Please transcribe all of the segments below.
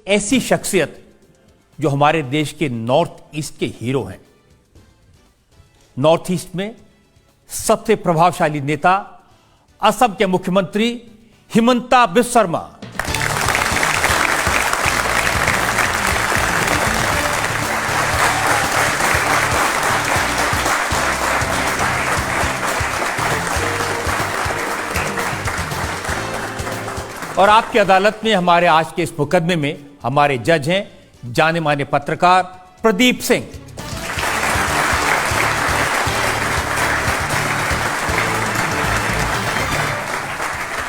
ऐसी शख्सियत जो हमारे देश के नॉर्थ ईस्ट के हीरो हैं। नॉर्थ ईस्ट में सबसे प्रभावशाली नेता असम के मुख्यमंत्री हिमंता बिस्वा शर्मा। और आपकी अदालत में हमारे आज के इस मुकदमे में हमारे जज हैं जाने माने पत्रकार प्रदीप सिंह।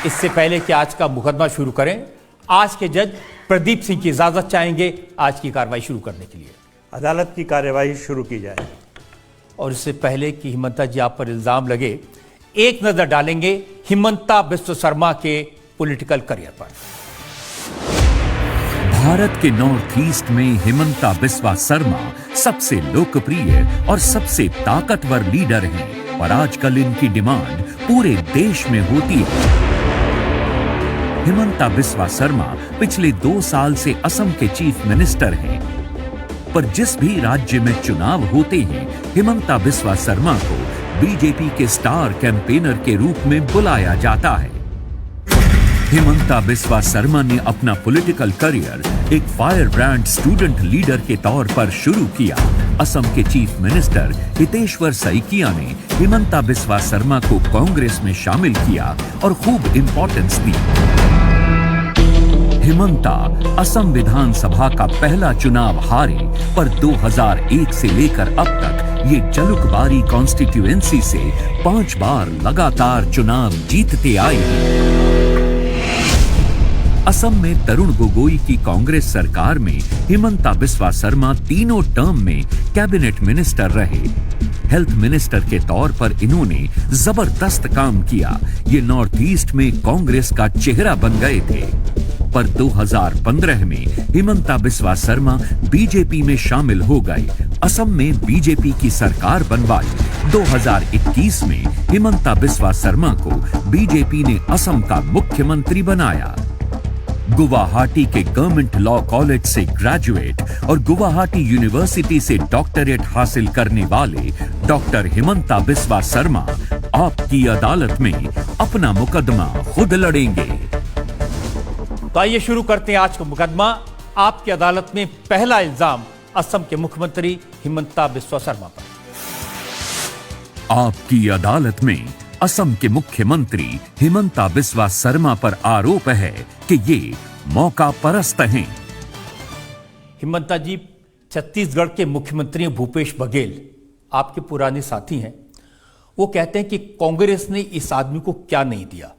इससे पहले कि आज का मुकदमा शुरू करें, आज के जज प्रदीप सिंह की इजाजत चाहेंगे आज की कार्रवाई शुरू करने के लिए। अदालत की कार्यवाही शुरू की जाए। और इससे पहले कि हिमंता जी आप पर इल्जाम लगे, एक नजर डालेंगे हिमंता बिस्वा शर्मा के पॉलिटिकल करियर पर। भारत के नॉर्थ ईस्ट में हिमंता बिस्वा शर्मा सबसे लोकप्रिय और सबसे ताकतवर लीडर हैं, पर आजकल इनकी डिमांड पूरे देश में होती है। हिमंता बिस्वा शर्मा पिछले 2 साल से असम के चीफ मिनिस्टर हैं, पर जिस भी राज्य में चुनाव होते हैं, हिमंता बिस्वा शर्मा को बीजेपी के स्टार कैंपेनर के रूप में बुलाया जाता है। हिमंता बिस्वा शर्मा ने अपना पॉलिटिकल करियर एक फायर ब्रांड स्टूडेंट लीडर के तौर पर शुरू किया। असम के चीफ मिनिस्टर हितेश्वर सैकिया ने हिमंता बिस्वा शर्मा को कांग्रेस में शामिल किया और खूब इंपॉर्टेंस दी। हिमंता असम विधानसभा का पहला चुनाव हारे, पर 2001 से लेकर अब तक ये जलुकबारी कॉन्स्टिट्यूएंसी से 5 बार लगातार चुनाव जीतते आए हैं। असम में तरुण गोगोई की कांग्रेस सरकार में हिमंता बिस्वा शर्मा तीनों टर्म में कैबिनेट मिनिस्टर रहे। हेल्थ मिनिस्टर के तौर पर इन्होंने जबरदस्त काम किया। ये नॉर्थ ईस्ट में कांग्रेस का चेहरा बन गए थे। पर 2015 में हिमंता बिस्वा शर्मा बीजेपी में शामिल हो गए। असम में बीजेपी की सरकार बनवाई। 2021 में हिमंता बिस्वा शर्मा को बीजेपी ने असम का मुख्यमंत्री बनाया। गुवाहाटी के गवर्नमेंट लॉ कॉलेज से ग्रेजुएट और गुवाहाटी यूनिवर्सिटी से डॉक्टरेट हासिल करने वाले डॉक्टर हिमंता बिस्वा शर्मा आपकी अदालत में अपना मुकदमा खुद लड़ेंगे। तो आइए शुरू करते हैं आज का मुकदमा। आपकी अदालत में पहला इल्जाम असम के मुख्यमंत्री हिमंता बिस्वा शर्मा पर। आपकी अदालत में असम के मुख्यमंत्री हिमंता बिस्वा शर्मा पर आरोप है कि ये मौका परस्त हैं। हिमंता जी, छत्तीसगढ़ के मुख्यमंत्री भूपेश बघेल आपके पुराने साथी हैं। वो कहते हैं कि कांग्रेस ने इस आदमी को क्या नहीं दिया।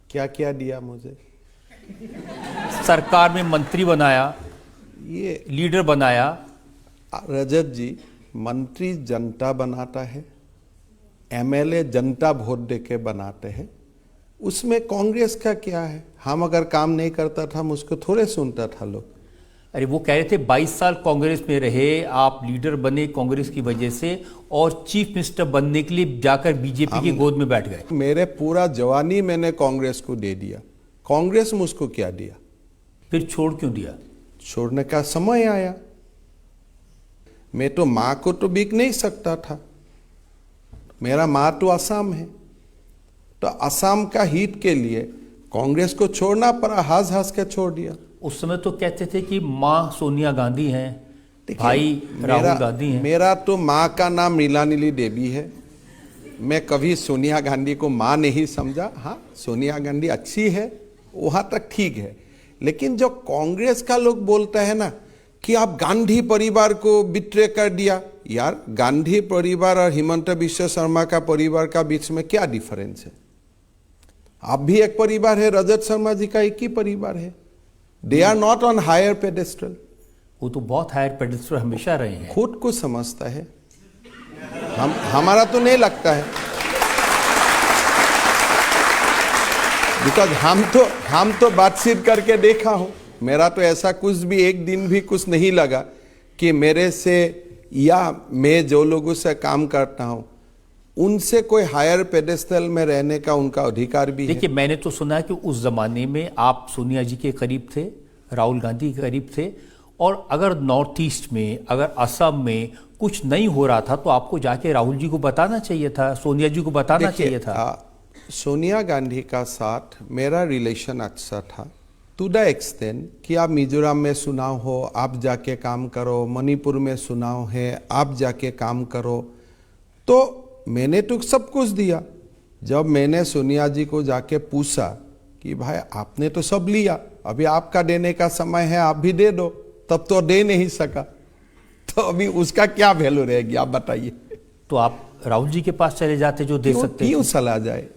क्या क्या दिया मुझे? सरकार में मंत्री बनाया, ये लीडर बनाया। रजत जी, मंत्री जनता बनाता है, एमएलए जनता वोट दे के बनाते हैं। उसमें कांग्रेस का क्या है? हम अगर काम नहीं करता था, मुझको थोड़े सुनता था लोग। अरे वो कह रहे थे 22 साल कांग्रेस में रहे, आप लीडर बने कांग्रेस की वजह से, और चीफ मिनिस्टर बनने के लिए जाकर बीजेपी की गोद में बैठ गए। मेरे पूरा जवानी मैंने कांग्रेस को दे दिया। कांग्रेस मुझको क्या दिया? फिर छोड़ क्यों दिया? छोड़ने का समय आया। मैं तो माँ को तो बिक नहीं सकता था। मेरा माँ तो असम है, तो असम का हित के लिए कांग्रेस को छोड़ना पड़ा। हंस हंस के छोड़ दिया। उस समय तो कहते थे कि माँ सोनिया गांधी हैं, भाई राहुल गांधी हैं। मेरा तो माँ का नाम नीलानीली देवी है। मैं कभी सोनिया गांधी को माँ नहीं समझा। हाँ, सोनिया गांधी अच्छी है, वहाँ तक ठीक है। लेकिन जो कांग्रेस का लोग बोलते हैं ना कि आप गांधी परिवार को बिट्रे कर दिया, यार गांधी परिवार और हिमंता बिस्वा शर्मा का परिवार का बीच में क्या डिफरेंस है? आप भी एक परिवार है, रजत शर्मा जी का एक ही परिवार है। They are not on higher pedestal. वो तो बहुत हायर पेडेस्ट्रल हमेशा रहे हैं। खुद को समझता है, हमारा तो नहीं लगता है। बिकॉज हम तो बातचीत करके देखा हूं। मेरा तो ऐसा कुछ भी एक दिन भी कुछ नहीं लगा कि मेरे से या मैं जो लोगों से काम करता हूं उनसे कोई हायर पेडेस्टल में रहने का उनका अधिकार भी है। देखिए, मैंने तो सुना है कि उस जमाने में आप सोनिया जी के करीब थे, राहुल गांधी के करीब थे, और अगर नॉर्थ ईस्ट में, अगर असम में कुछ नहीं हो रहा था तो आपको जाके राहुल जी को बताना चाहिए था, सोनिया जी को बताना चाहिए था। सोनिया गांधी का साथ मेरा रिलेशन अच्छा था, टू द एक्सटेंट कि आप मिजोरम में चुनाव हो, आप जाके काम करो, मणिपुर में चुनाव है, आप जाके काम करो, तो मैंने तो सब कुछ दिया। जब मैंने सोनिया जी को जाके पूछा कि भाई आपने तो सब लिया, अभी आपका देने का समय है, आप भी दे दो, तब तो दे नहीं सका, तो अभी उसका क्या वैल्यू रहेगी, आप बताइए। तो आप राहुल जी के पास चले जाते जो दे सकते। क्यों चला जाए?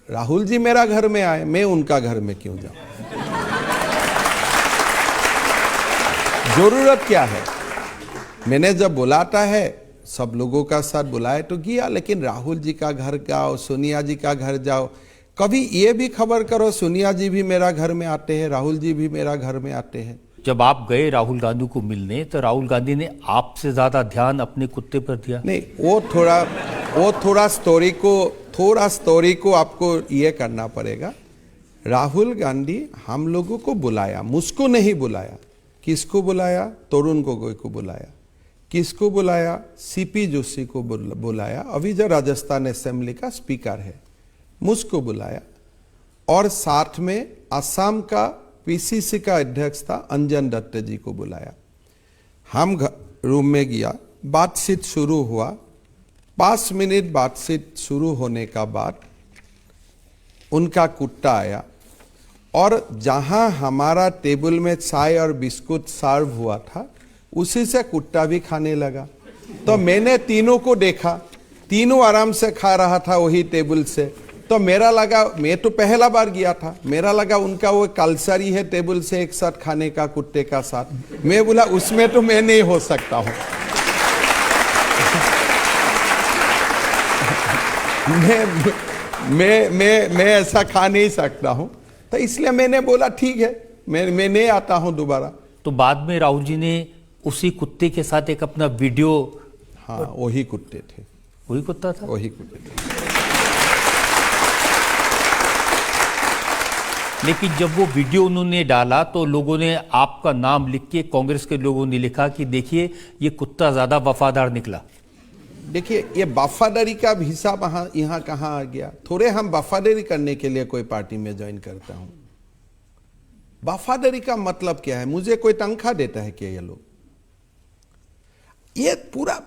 राहुल जी मेरा घर में आए, मैं उनका घर में क्यों जाऊं? जरूरत क्या है? मैंने जब बुलाता है सब लोगों का साथ बुलाए तो गया, लेकिन राहुल जी का घर जाओ, सोनिया जी का घर जाओ, कभी ये भी खबर करो सोनिया जी भी मेरा घर में आते हैं, राहुल जी भी मेरा घर में आते हैं। जब आप गए राहुल गांधी को मिलने तो राहुल गांधी ने आपसे ज्यादा ध्यान अपने कुत्ते पर दिया? नहीं, वो थोड़ा स्टोरी को आपको ये करना पड़ेगा। राहुल गांधी हम लोगों को बुलाया, मुझको नहीं बुलाया। किसको बुलाया? तरुण गोगोई को बुलाया। किसको बुलाया? सीपी जोशी को बुलाया, अभी जो राजस्थान असेंबली का स्पीकर है, मुझको बुलाया, और साथ में असम का पीसीसी का अध्यक्ष था अंजन दत्त जी को बुलाया। हम रूम में गया, बातचीत शुरू हुआ। 5 मिनट बातचीत शुरू होने का बाद उनका कुत्ता आया, और जहां हमारा टेबल में चाय और बिस्कुट सर्व हुआ था, उसी से कुत्ता भी खाने लगा। तो मैंने तीनों को देखा, तीनों आराम से खा रहा था वही टेबल से। तो मेरा लगा, मैं तो पहला बार गया था, मेरा लगा उनका वो कल्चर ही है टेबल से एक साथ खाने का कुत्ते का साथ। मैं बोला उसमें तो मैं नहीं हो सकता हूं। मैं ऐसा खा नहीं सकता हूं, तो इसलिए मैंने बोला ठीक है, मैं नहीं आता हूं दोबारा। तो बाद में राहुल जी ने उसी कुत्ते के साथ एक अपना वीडियो। हाँ, वही कुत्ते थे। वही कुत्ता था? वही कुत्ते थे। लेकिन जब वो वीडियो उन्होंने डाला तो लोगों ने आपका नाम लिख के, कांग्रेस के लोगों ने लिखा कि देखिए ये कुत्ता ज्यादा वफादार निकला। देखिए, ये वफादारी का हिसाब यहाँ कहाँ आ गया? थोड़े हम वफादारी करने के लिए कोई पार्टी में ज्वाइन करता हूं। वफादारी का मतलब क्या है? मुझे कोई तनख्वाह देता है क्या ये लोग? ये पूरा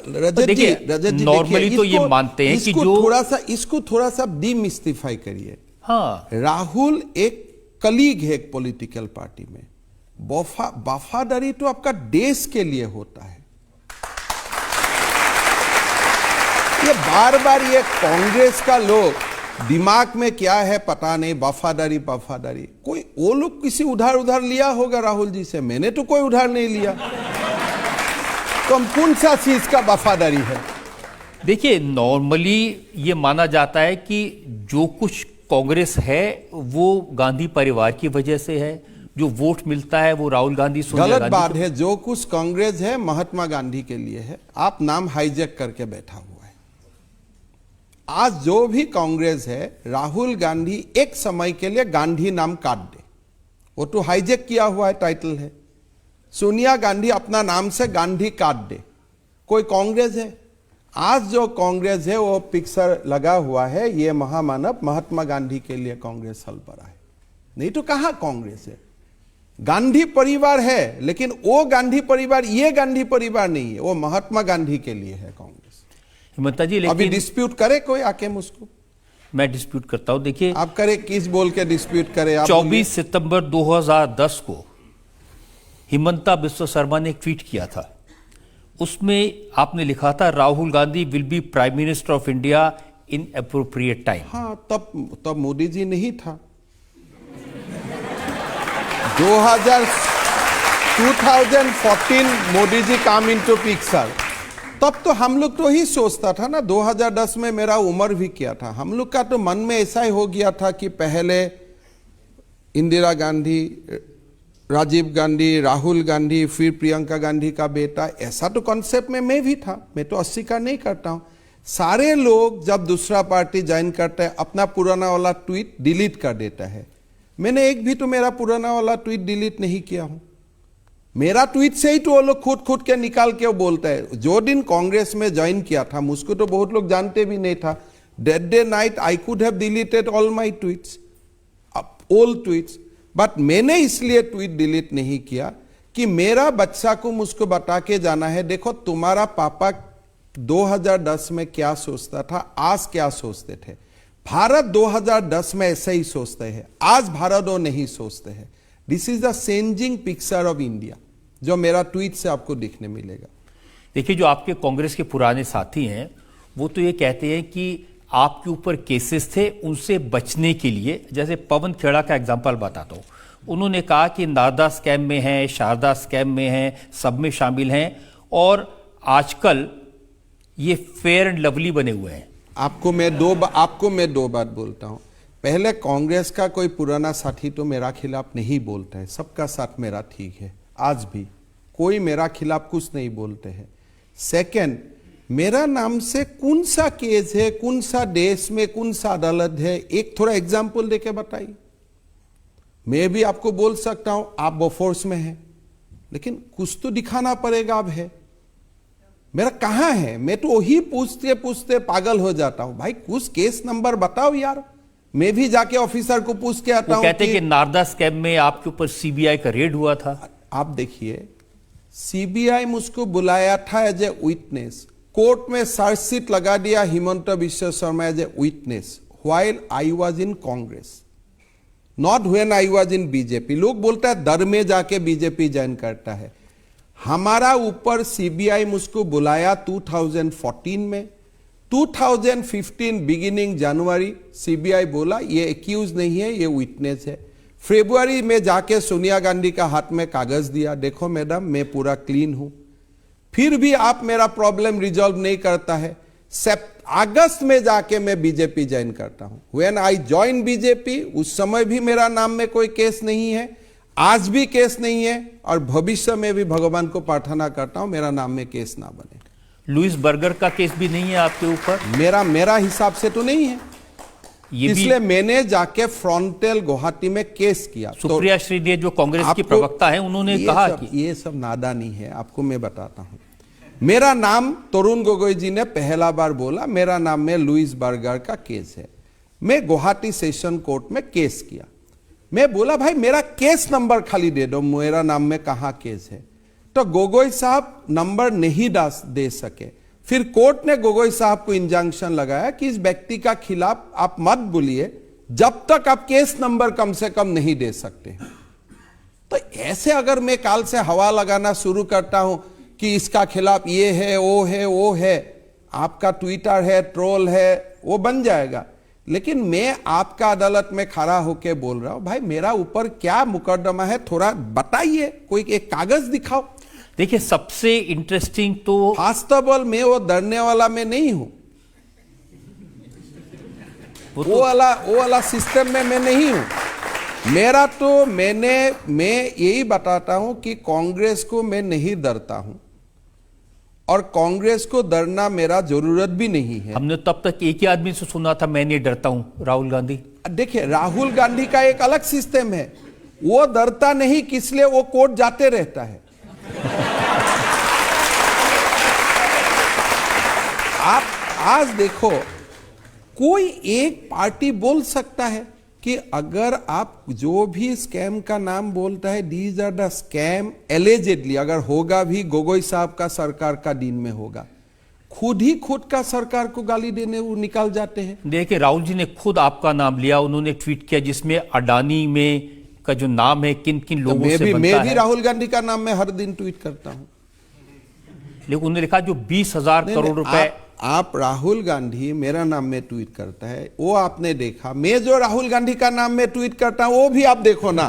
रजत जी नॉर्मली तो ये मानते हैं कि जो इसको थोड़ा सा डिमिस्टिफाई करिए। हाँ, राहुल एक कलीग है एक पॉलिटिकल पार्टी में। वफादारी तो आपका देश के लिए होता है। ये बार बार ये कांग्रेस का लोग दिमाग में क्या है पता नहीं, वफादारी। कोई वो लोग किसी उधार लिया होगा राहुल जी से, मैंने तो कोई उधार नहीं लिया। तो हम कौन सा चीज का वफादारी है? देखिए, नॉर्मली ये माना जाता है कि जो कुछ कांग्रेस है वो गांधी परिवार की वजह से है, जो वोट मिलता है वो राहुल गांधी, सोनिया गांधी। गलत बात है। जो कुछ कांग्रेस है महात्मा गांधी के लिए है। आप नाम हाईजैक करके बैठा हुआ है। आज जो भी कांग्रेस है, राहुल गांधी एक समय के लिए गांधी नाम काट दे, वो तो हाईजैक किया हुआ है, टाइटल है। सोनिया गांधी अपना नाम से गांधी काट दे, कोई कांग्रेस है? आज जो कांग्रेस है वो पिक्चर लगा हुआ है, ये महामानव महात्मा गांधी के लिए कांग्रेस हल पड़ा है। नहीं तो कहां कांग्रेस है? गांधी परिवार है, लेकिन वो गांधी परिवार ये गांधी परिवार नहीं है, वो महात्मा गांधी के लिए है कांग्रेस। हिमंता जी, लेकिन अभी डिस्प्यूट करे कोई आके मुझको? मैं डिस्प्यूट करता हूं। देखिए, आप करे, किस बोल के डिस्प्यूट करे? 24 सितंबर 2010 को हिमंता बिस्वा शर्मा ने एक ट्वीट किया था। उसमें आपने लिखा था, Rahul Gandhi will be prime minister of India in appropriate time. हाँ, तब मोदी जी नहीं था। 2014 मोदी जी काम इनटू पिक्चर। तब तो हम लोग तो ही सोचता था ना, 2010 में मेरा उम्र भी क्या था, हम लोग का तो मन में ऐसा ही हो गया था कि पहले इंदिरा गांधी, राजीव गांधी, राहुल गांधी, फिर प्रियंका गांधी का बेटा। ऐसा तो कॉन्सेप्ट में मैं भी था, मैं तो अस्वीकार नहीं करता हूं। सारे लोग जब दूसरा पार्टी ज्वाइन करते हैं अपना पुराना वाला ट्वीट डिलीट कर देता है। मैंने एक भी तो मेरा पुराना वाला ट्वीट डिलीट नहीं किया हूं। मेरा ट्वीट से ही तो वो लोग खुद के निकाल के वो बोलता है। जो दिन कांग्रेस में ज्वाइन किया था, मुझको तो बहुत लोग जानते भी नहीं था। That day night I could have deleted all my tweets, old tweets, but मैंने इसलिए ट्वीट डिलीट नहीं किया कि मेरा बच्चा को मुझको बता के जाना है, देखो तुम्हारा पापा 2010 में क्या सोचता था, आज क्या सोचते थे। भारत 2010 में ऐसे ही सोचते हैं, आज भारत वो नहीं सोचते हैं। This is the changing picture of India, जो मेरा ट्वीट से आपको दिखने मिलेगा। देखिए, जो आपके कांग्रेस के पुराने साथी हैं वो तो ये कहते हैं कि आपके ऊपर केसेस थे, उनसे बचने के लिए, जैसे पवन खेड़ा का एग्जांपल बताता हूं, उन्होंने कहा कि नारदा स्कैम में हैं, शारदा स्कैम में हैं, सब में शामिल हैं और आजकल ये फेयर एंड लवली बने हुए हैं। आपको मैं दो बात बोलता हूं। पहले कांग्रेस का कोई पुराना साथी तो मेरा खिलाफ नहीं बोलता है, सबका साथ मेरा ठीक है, आज भी कोई मेरा खिलाफ कुछ नहीं बोलते हैं। सेकंड, मेरा नाम से कौन सा केस है, कौन सा देश में कौन सा अदालत है, एक थोड़ा एग्जाम्पल देके बताइए। मैं भी आपको बोल सकता हूं आप बोफोर्स में हैं, लेकिन कुछ तो दिखाना पड़ेगा। अब है मेरा कहां है, मैं तो वही पूछते पूछते पागल हो जाता हूं। भाई कुछ केस नंबर बताओ यार, मैं भी जाके ऑफिसर को पूछ के आता हूं। कहते कि नारदा स्कैम में आपके ऊपर सीबीआई का रेड हुआ था। आप देखिए, सीबीआई मुझको बुलाया था एज ए विटनेस, कोर्ट में चार्जशीट लगा दिया Himanta Biswa Sarma as a witness while I was in Congress, not when I was in BJP. लोग बोलता है दर में जाके बीजेपी ज्वाइन करता है। हमारा ऊपर सीबीआई मुझको बुलाया 2014 में, 2015 बिगिनिंग जनवरी सीबीआई बोला ये एक्यूज नहीं है, ये विटनेस है। फरवरी में जाके सोनिया गांधी का हाथ में कागज दिया, देखो मैडम मैं पूरा क्लीन हूं। फिर भी आप मेरा प्रॉब्लम रिजॉल्व नहीं करता है। अगस्त में जाके मैं बीजेपी ज्वाइन करता हूं। व्हेन आई ज्वाइन बीजेपी, उस समय भी मेरा नाम में कोई केस नहीं है, आज भी केस नहीं है और भविष्य में भी भगवान को प्रार्थना करता हूं मेरा नाम में केस ना बने। लुइस बर्गर का केस भी नहीं है आपके ऊपर? मेरा हिसाब से तो नहीं है, इसलिए मैंने जाके फ्रंटल गुवाहाटी में केस किया। सुप्रिया श्रीदेव जो कांग्रेस की प्रवक्ता है, उन्होंने कहा कि ये सब नादानी है। आपको मैं बताता हूं, मेरा नाम तरुण गोगोई जी ने पहला बार बोला मेरा नाम में लुइस बर्गर का केस है। मैं गुवाहाटी सेशन कोर्ट में केस किया। मैं बोला भाई मेरा केस नंबर खाली दे दो, मेरा नाम में कहां केस है। तो गोगोई साहब नंबर नहीं दे सके। फिर कोर्ट ने गोगोई साहब को इंजंक्शन लगाया कि इस व्यक्ति का खिलाफ आप मत बोलिए जब तक आप केस नंबर कम से कम नहीं दे सकते। तो ऐसे अगर मैं काल से हवा लगाना शुरू करता हूं कि इसका खिलाफ ये है वो है, आपका ट्विटर है, ट्रोल है, वो बन जाएगा। लेकिन मैं आपका अदालत में खड़ा होकर बोल रहा हूं भाई मेरा ऊपर क्या मुकदमा है, थोड़ा बताइए, कोई एक कागज दिखाओ। देखिए, सबसे इंटरेस्टिंग तो फर्स्ट ऑफ ऑल मैं वो डरने वाला मैं नहीं हूं, वो वाला सिस्टम में मैं नहीं हूं। मेरा तो मैं यही बताता हूं कि कांग्रेस को मैं नहीं डरता हूं और कांग्रेस को डरना मेरा जरूरत भी नहीं है। हमने तब तक एक ही आदमी से सुना था मैं नहीं डरता हूं, राहुल गांधी। देखिए, राहुल गांधी का एक अलग सिस्टम है, वो डरता नहीं, किसलिए वो कोर्ट जाते रहता है। आप आज देखो, कोई एक पार्टी बोल सकता है कि अगर आप जो भी स्कैम का नाम बोलता है these are the scam allegedly, अगर होगा भी गोगोई साहब का सरकार का दिन में होगा, खुद का सरकार को गाली देने वो निकाल जाते हैं। देखिए, राहुल जी ने खुद आपका नाम लिया, उन्होंने ट्वीट किया जिसमें अडानी में का जो नाम है किन किन लोगों से बनता मैं भी है। राहुल गांधी का नाम मैं हर दिन ट्वीट करता हूं, लेकिन उन्होंने लिखा जो 20,000 करोड़ रुपए। आप राहुल गांधी मेरा नाम में ट्वीट करता है, वो आपने देखा। मैं जो राहुल गांधी का नाम में ट्वीट करता हूं वो भी आप देखो ना।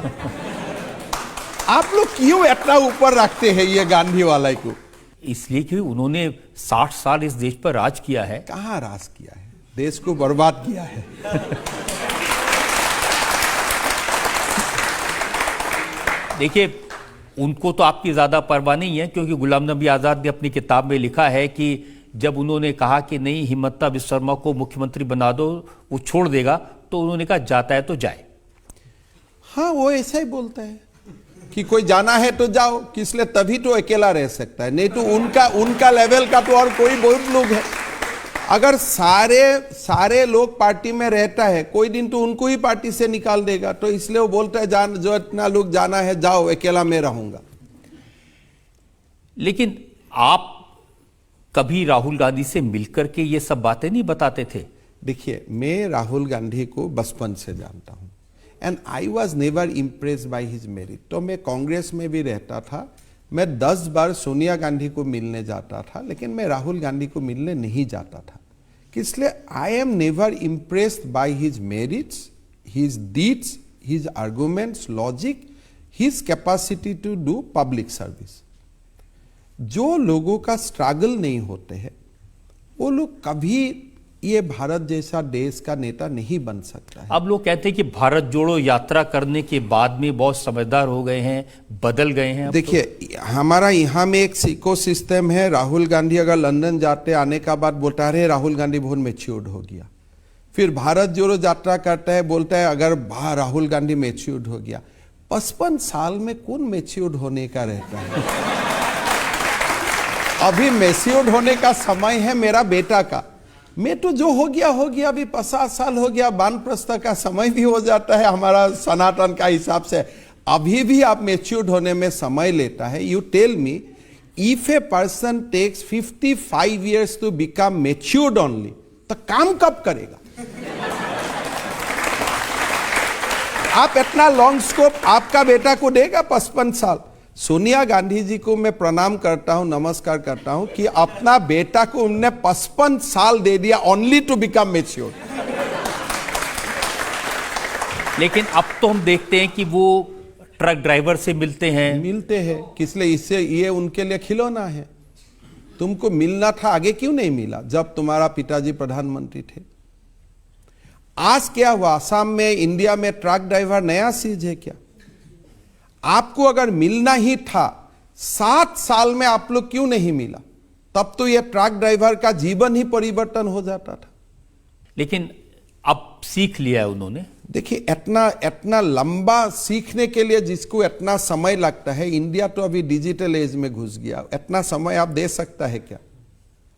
आप लोग क्यों इतना ऊपर रखते हैं ये गांधी वाला को? इसलिए कि उन्होंने 60 साल इस देश पर राज किया है। कहां राज किया है, देश को बर्बाद किया है। देखिए, उनको तो आपकी ज्यादा परवाह नहीं है, क्योंकि गुलाम नबी आजाद ने अपनी किताब में लिखा है कि जब उन्होंने कहा कि नहीं हिमंता बिस्वा शर्मा को मुख्यमंत्री बना दो, वो छोड़ देगा, तो उन्होंने कहा जाता है तो जाए। हाँ, वो ऐसा ही बोलता है कि कोई जाना है तो जाओ, किस लिए, तभी तो अकेला रह सकता है, नहीं तो उनका लेवल का तो और कोई बहुत लोग है। अगर सारे लोग पार्टी में रहता है, कोई दिन तो उनको ही पार्टी से निकाल देगा, तो इसलिए वो बोलता है जो इतना लोग जाना है जाओ, अकेला मैं रहूंगा। लेकिन आप कभी राहुल गांधी से मिलकर के ये सब बातें नहीं बताते थे? देखिए, मैं राहुल गांधी को बचपन से जानता हूं and I was never impressed by his merit. तो मैं कांग्रेस में भी रहता था, मैं 10 बार सोनिया गांधी को मिलने जाता था, लेकिन मैं राहुल गांधी को मिलने नहीं जाता था। इसलिए I am never impressed by his merits, his deeds, his arguments, logic, his capacity to do public service. जो लोगों का स्ट्रगल नहीं होते हैं वो लोग कभी ये भारत जैसा देश का नेता नहीं बन सकता है। अब लोग कहते हैं कि भारत जोड़ो यात्रा करने के बाद में बहुत समझदार हो गए हैं, बदल गए हैं। देखिए, हमारा यहाँ में एक इको सिस्टम है। राहुल गांधी अगर लंदन जाते आने का बाद बोलता है राहुल गांधी बहुत मैच्योर्ड हो गया, फिर भारत जोड़ो यात्रा करता है बोलता है अगर राहुल गांधी मैच्योर्ड हो गया। 55 साल में कौन मैच्योर्ड होने का रहता है? अभी मैच्योर्ड होने का समय है मेरा बेटा का। मैं तो जो हो गया अभी 50 साल हो गया, वानप्रस्थ का समय भी हो जाता है हमारा सनातन का हिसाब से। अभी भी आप मैच्योर्ड होने में समय लेता है। You tell me, if a person takes 55 years to become matured only, तो काम कब करेगा? आप इतना लॉन्ग स्कोप आपका बेटा को देगा 55 साल? सोनिया गांधी जी को मैं प्रणाम करता हूं, नमस्कार करता हूं कि अपना बेटा को उन्होंने 55 साल दे दिया ओनली टू बिकम मैच्योर। लेकिन अब तो हम देखते हैं कि वो ट्रक ड्राइवर से मिलते हैं। किस लिए? इससे ये उनके लिए खिलौना है। तुमको मिलना था, आगे क्यों नहीं मिला जब तुम्हारा पिताजी प्रधानमंत्री थे? आज क्या हुआ? आसाम में, इंडिया में ट्रक ड्राइवर नया चीज है क्या? आपको अगर मिलना ही था 7 साल में आप लोग क्यों नहीं मिला? तब तो यह ट्रक ड्राइवर का जीवन ही परिवर्तन हो जाता था। लेकिन अब सीख लिया है उन्होंने। देखिए, इतना लंबा सीखने के लिए जिसको इतना समय लगता है, इंडिया तो अभी डिजिटल एज में घुस गया, इतना समय आप दे सकता है क्या?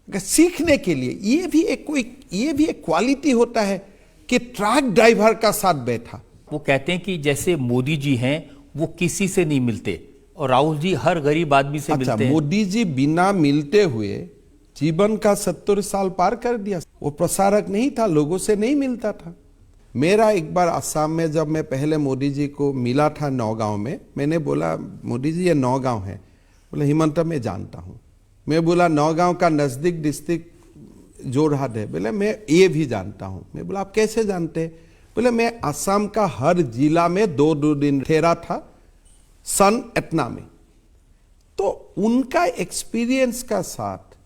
अगर सीखने के लिए ये भी एक क्वालिटी होता है कि ट्रक ड्राइवर का साथ बैठा। वो कहते हैं कि जैसे मोदी जी हैं वो किसी से नहीं मिलते और राहुल जी हर गरीब आदमी से मिलते हैं। मोदी जी बिना मिलते हुए जीवन का 70 साल पार कर दिया। वो प्रसारक नहीं था, लोगों से नहीं मिलता था। मेरा एक बार असम में जब मैं पहले मोदी जी को मिला था नौगांव में, मैंने बोला मोदी जी ये नौगांव है। बोले हिमंत मैं जानता हूँ। मैं बोला नौगांव का नजदीक डिस्ट्रिक्ट जोरहाट है। बोले मैं ये भी जानता हूँ। मैं बोला आप कैसे जानते हैं? बोले मैं असम का हर जिला में 2 दिन ठहरा था सन इतना में। तो उनका एक्सपीरियंस का साथ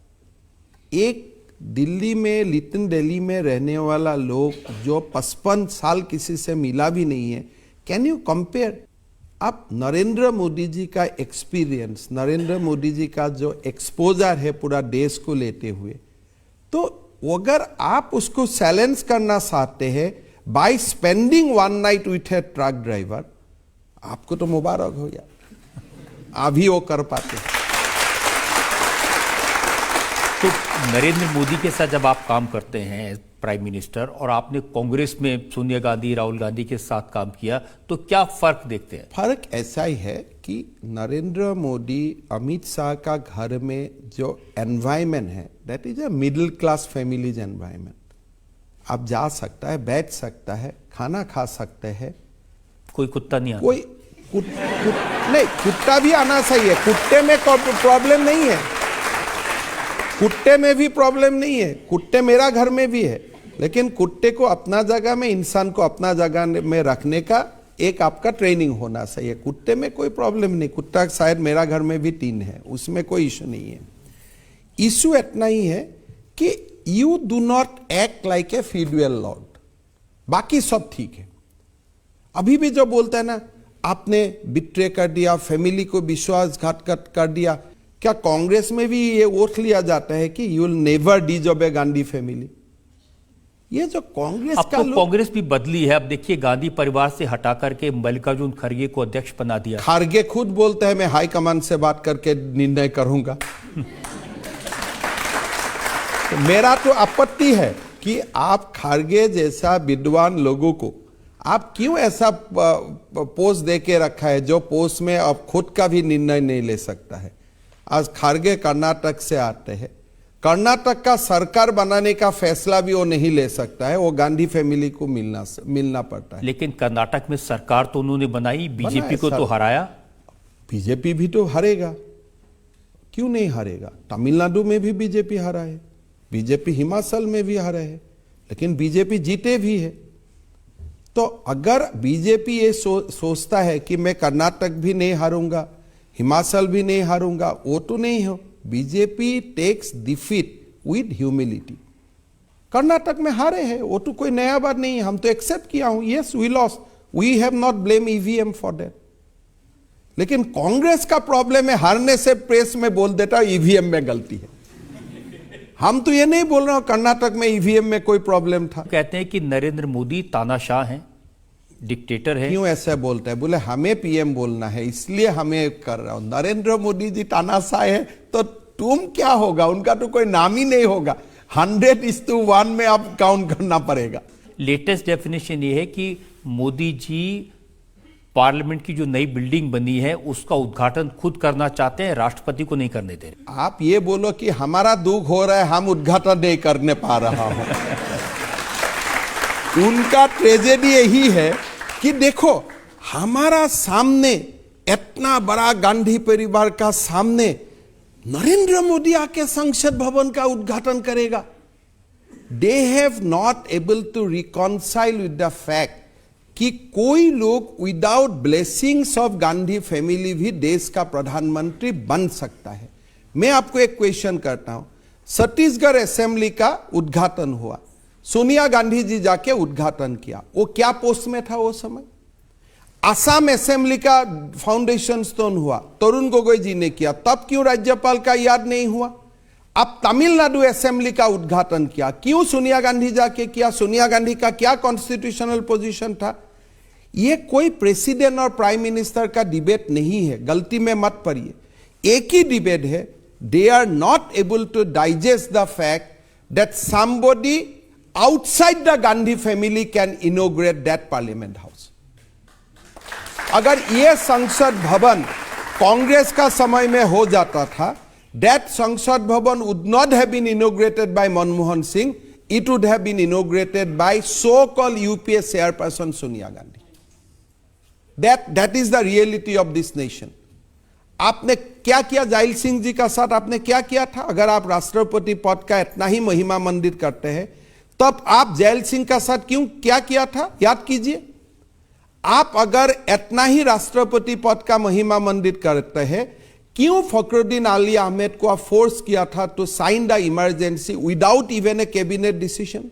एक दिल्ली में, लिटिल दिल्ली में रहने वाला लोग जो 55 साल किसी से मिला भी नहीं है, कैन यू कंपेयर? अब नरेंद्र मोदी जी का एक्सपीरियंस, नरेंद्र मोदी जी का जो एक्सपोजर है पूरा देश को लेते हुए, तो अगर आप उसको चैलेंज करना चाहते हैं by spending 1 night with A truck driver, आपको तो मुबारक हो गया, अभी वो कर पाते। तो नरेंद्र मोदी के साथ जब आप काम करते हैं प्राइम मिनिस्टर, और आपने कांग्रेस में सोनिया गांधी, राहुल गांधी के साथ काम किया, तो क्या फर्क देखते हैं? फर्क ऐसा ही है कि नरेंद्र मोदी, अमित शाह का घर में जो एनवायरमेंट है, that is a middle class families environment. आप जा सकता है, बैठ सकता है, खाना खा सकते हैं, कोई कुत्ता नहीं आता। कोई नहीं, कुत्ता भी आना चाहिए, कुत्ते में प्रॉब्लम नहीं है, कुत्ते में भी प्रॉब्लम नहीं है, कुत्ते मेरा घर में भी है, लेकिन कुत्ते को अपना जगह में, इंसान को अपना जगह में रखने का एक आपका ट्रेनिंग होना चाहिए। कुत्ते में कोई प्रॉब्लम नहीं, कुत्ता शायद मेरा घर में भी 3 है, उसमें कोई इशू नहीं है। इशू इतना ही है कि you do not act like a feudal lord, बाकी सब ठीक है। अभी भी जो बोलता है ना आपने बिट्रे कर दिया, फैमिली को विश्वासघात कर दिया, क्या कांग्रेस में भी ये ओथ लिया जाता है कि you will never disobey Gandhi family? ये जो कांग्रेस अब का तो लोग, कांग्रेस भी बदली है। अब देखिए, गांधी परिवार से हटा करके मल्लिकार्जुन खड़गे को अध्यक्ष बना दिया। खारगे खुद बोलते हैं मैं हाईकमान से बात करके निर्णय करूंगा। तो मेरा तो आपत्ति है कि आप खारगे जैसा विद्वान लोगों को आप क्यों ऐसा पोस्ट दे के रखा है जो पोस्ट में अब खुद का भी निर्णय नहीं ले सकता है। आज खारगे कर्नाटक से आते हैं, कर्नाटक का सरकार बनाने का फैसला भी वो नहीं ले सकता है, वो गांधी फैमिली को मिलना पड़ता है। लेकिन कर्नाटक में सरकार तो उन्होंने बनाई, बीजेपी को तो हराया। बीजेपी भी तो हारेगा, क्यों नहीं हारेगा। तमिलनाडु में भी बीजेपी हारा है, बीजेपी हिमाचल में भी हारा है, लेकिन बीजेपी जीते भी है। तो अगर बीजेपी ये सोचता है कि मैं कर्नाटक भी नहीं हारूंगा, हिमाचल भी नहीं हारूंगा, वो तो नहीं हो। BJP takes defeat with humility. Karnataka में हारे हैं, वो तो कोई नया बात नहीं है, हम तो एक्सेप्ट किया हूं। Yes we lost, we have not blame EVM for that. लेकिन कांग्रेस का प्रॉब्लम है हारने से प्रेस में बोल देता ईवीएम में गलती है। हम तो ये नहीं बोल रहे हो कर्नाटक में ईवीएम में कोई प्रॉब्लम था। कहते हैं कि नरेंद्र मोदी तानाशाह हैं, डिक्टेटर है। क्यों ऐसे बोलते हैं? बोले हमें पीएम बोलना है इसलिए हमें कर रहा हूं। नरेंद्र मोदी जी तानाशाह है तो तुम क्या होगा? उनका तो कोई नाम ही नहीं होगा। 100:1 में आप काउंट करना पड़ेगा। लेटेस्ट डेफिनेशन ये है कि मोदी जी पार्लियामेंट की जो नई बिल्डिंग बनी है उसका उद्घाटन खुद करना चाहते हैं, राष्ट्रपति को नहीं करने दे रहे। आप ये बोलो कि हमारा दुख हो रहा है, हम उद्घाटन नहीं करने पा रहा हूं। उनका ट्रेजेडी यही है कि देखो हमारा सामने इतना बड़ा गांधी परिवार का सामने नरेंद्र मोदी आके संसद भवन का उद्घाटन करेगा। They have not able to reconcile with the fact कि कोई लोग without blessings of Gandhi family भी देश का प्रधानमंत्री बन सकता है। मैं आपको एक क्वेश्चन करता हूं। छत्तीसगढ़ असेंबली का उद्घाटन हुआ, सोनिया गांधी जी जाके उद्घाटन किया। वो क्या पोस्ट में था वो समय? असम असेंबली का फाउंडेशन स्टोन हुआ, तरुण गोगोई जी ने किया। तब क्यों राज्यपाल का याद नहीं हुआ? अब तमिलनाडु असेंबली का उद्घाटन किया, क्यों सोनिया गांधी जाके किया? सोनिया गांधी का क्या कॉन्स्टिट्यूशनल पोजीशन था? ये कोई प्रेसिडेंट और प्राइम मिनिस्टर का डिबेट नहीं है, गलती में मत पड़िए। एक ही डिबेट है, they are not able to digest the fact that somebody outside the Gandhi family can inaugurate that parliament house. अगर ये संसद भवन कांग्रेस का समय में हो जाता था, that संसद भवन would not have been inaugurated by Manmohan Singh, it would have been inaugurated by so-called UPA chairperson Sonia Gandhi. That is the reality of this nation. आपने क्या किया जाइल सिंह जी का साथ? आपने क्या किया था? अगर आप राष्ट्रपति पद का इतना ही महिमा मंडित करते हैं तब आप जैल सिंह का साथ क्यों क्या किया था? याद कीजिए। आप अगर इतना ही राष्ट्रपति पद का महिमा मंडित करते हैं, क्यों फखरुद्दीन अली अहमद को आप फोर्स किया था to sign the emergency without even a cabinet decision?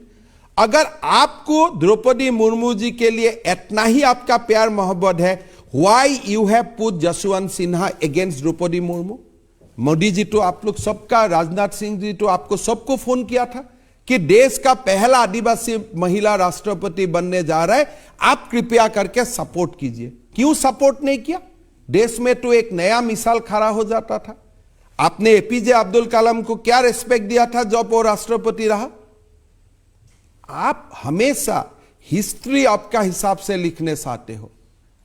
अगर आपको द्रौपदी मुर्मू जी के लिए इतना ही आपका प्यार मोहब्बत है, why you have put Jaswant Sinha against Draupadi Murmu? Modi ji तो आप लोग सबका, राजनाथ सिंह जी तो आपको सबको फोन किया था कि देश का पहला आदिवासी महिला राष्ट्रपति बनने जा रहा है, आप कृपया करके सपोर्ट कीजिए। क्यों सपोर्ट नहीं किया? देश में तो एक नया मिसाल खड़ा हो जाता था। आपने एपीजे अब्दुल कलाम को क्या रिस्पेक्ट दिया था जब वो राष्ट्रपति रहा? आप हमेशा हिस्ट्री आपका हिसाब से लिखने चाहते हो।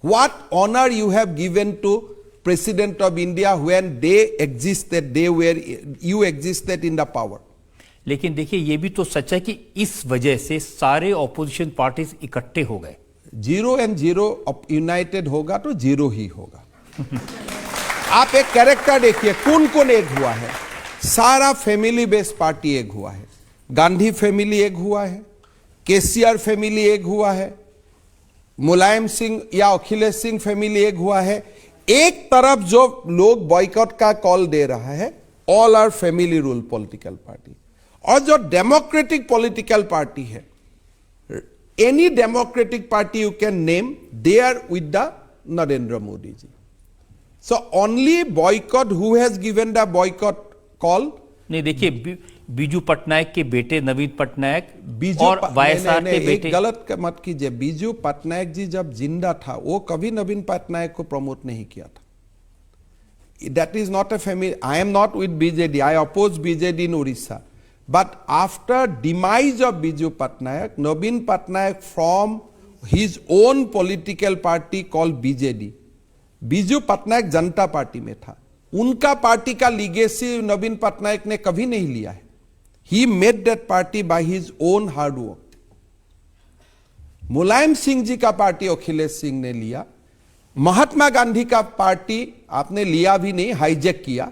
What honour you have given to president of India when they existed, you existed in the power. लेकिन देखिए ये भी तो सच है कि इस वजह से सारे ऑपोजिशन पार्टीज इकट्ठे हो गए। 0 and 0 यूनाइटेड होगा तो 0 ही होगा। आप एक कैरेक्टर देखिए, कौन कौन एक हुआ है? सारा फैमिली बेस्ड पार्टी एक हुआ है। गांधी फैमिली एक हुआ है, केसीआर फैमिली एक हुआ है, मुलायम सिंह या अखिलेश सिंह फैमिली एक हुआ है। एक तरफ जो लोग बॉयकॉट का कॉल दे रहा है, all are family rule political party. और जो डेमोक्रेटिक पॉलिटिकल पार्टी है, any democratic party you can name, they are with the Narendra Modi ji. So only boycott who has given the boycott call. नहीं देखिए, बीजू पटनायक के बेटे नवीन पटनायक बीजू और वाईएसआर के एक बेटे। गलत मत कीजिए, बीजू पटनायक जी जब जिंदा था वो कभी नवीन पटनायक को प्रमोट नहीं किया था। That is not a family. I am not with BJD. I oppose BJD in Orissa. But after demise of Biju Patnaik, Naveen Patnaik from his own political party called BJD. Biju Patnaik Janata party में था, उनका party का legacy नवीन पटनायक ने कभी नहीं लिया है। He made that party by his own hard work. Mulayam Singh ji का पार्टी अखिलेश सिंह ने लिया, महात्मा गांधी का पार्टी आपने लिया भी नहीं, हाईजैक किया,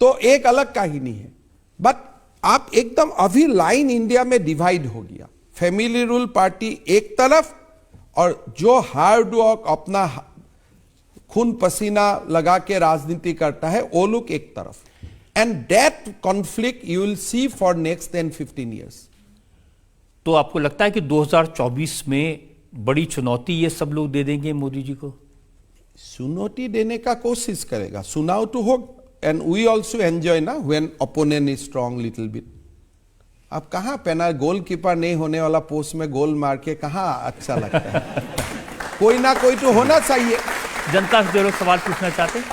तो एक अलग कहानी है। बट आप एकदम अभी लाइन इंडिया में डिवाइड हो गया, फैमिली रूल पार्टी एक तरफ और जो हार्ड वर्क अपना खून पसीना लगा के राजनीति करता है वो लोग एक तरफ। And that conflict you will see for next 10-15 years. तो आपको लगता है कि 2024 में बड़ी चुनौती ये सब लोग दे देंगे मोदी जी को? चुनौती देने का कोशिश करेगा, सुनाओ तो हो, एंड वी ऑल्सो एंजॉय ना when opponent is strong little bit. अब कहां पेना गोलकीपर नहीं होने वाला पोस्ट में गोल मार के कहां अच्छा लगता है? कोई ना कोई तो होना चाहिए। जनता से जो लोग सवाल पूछना चाहते हैं।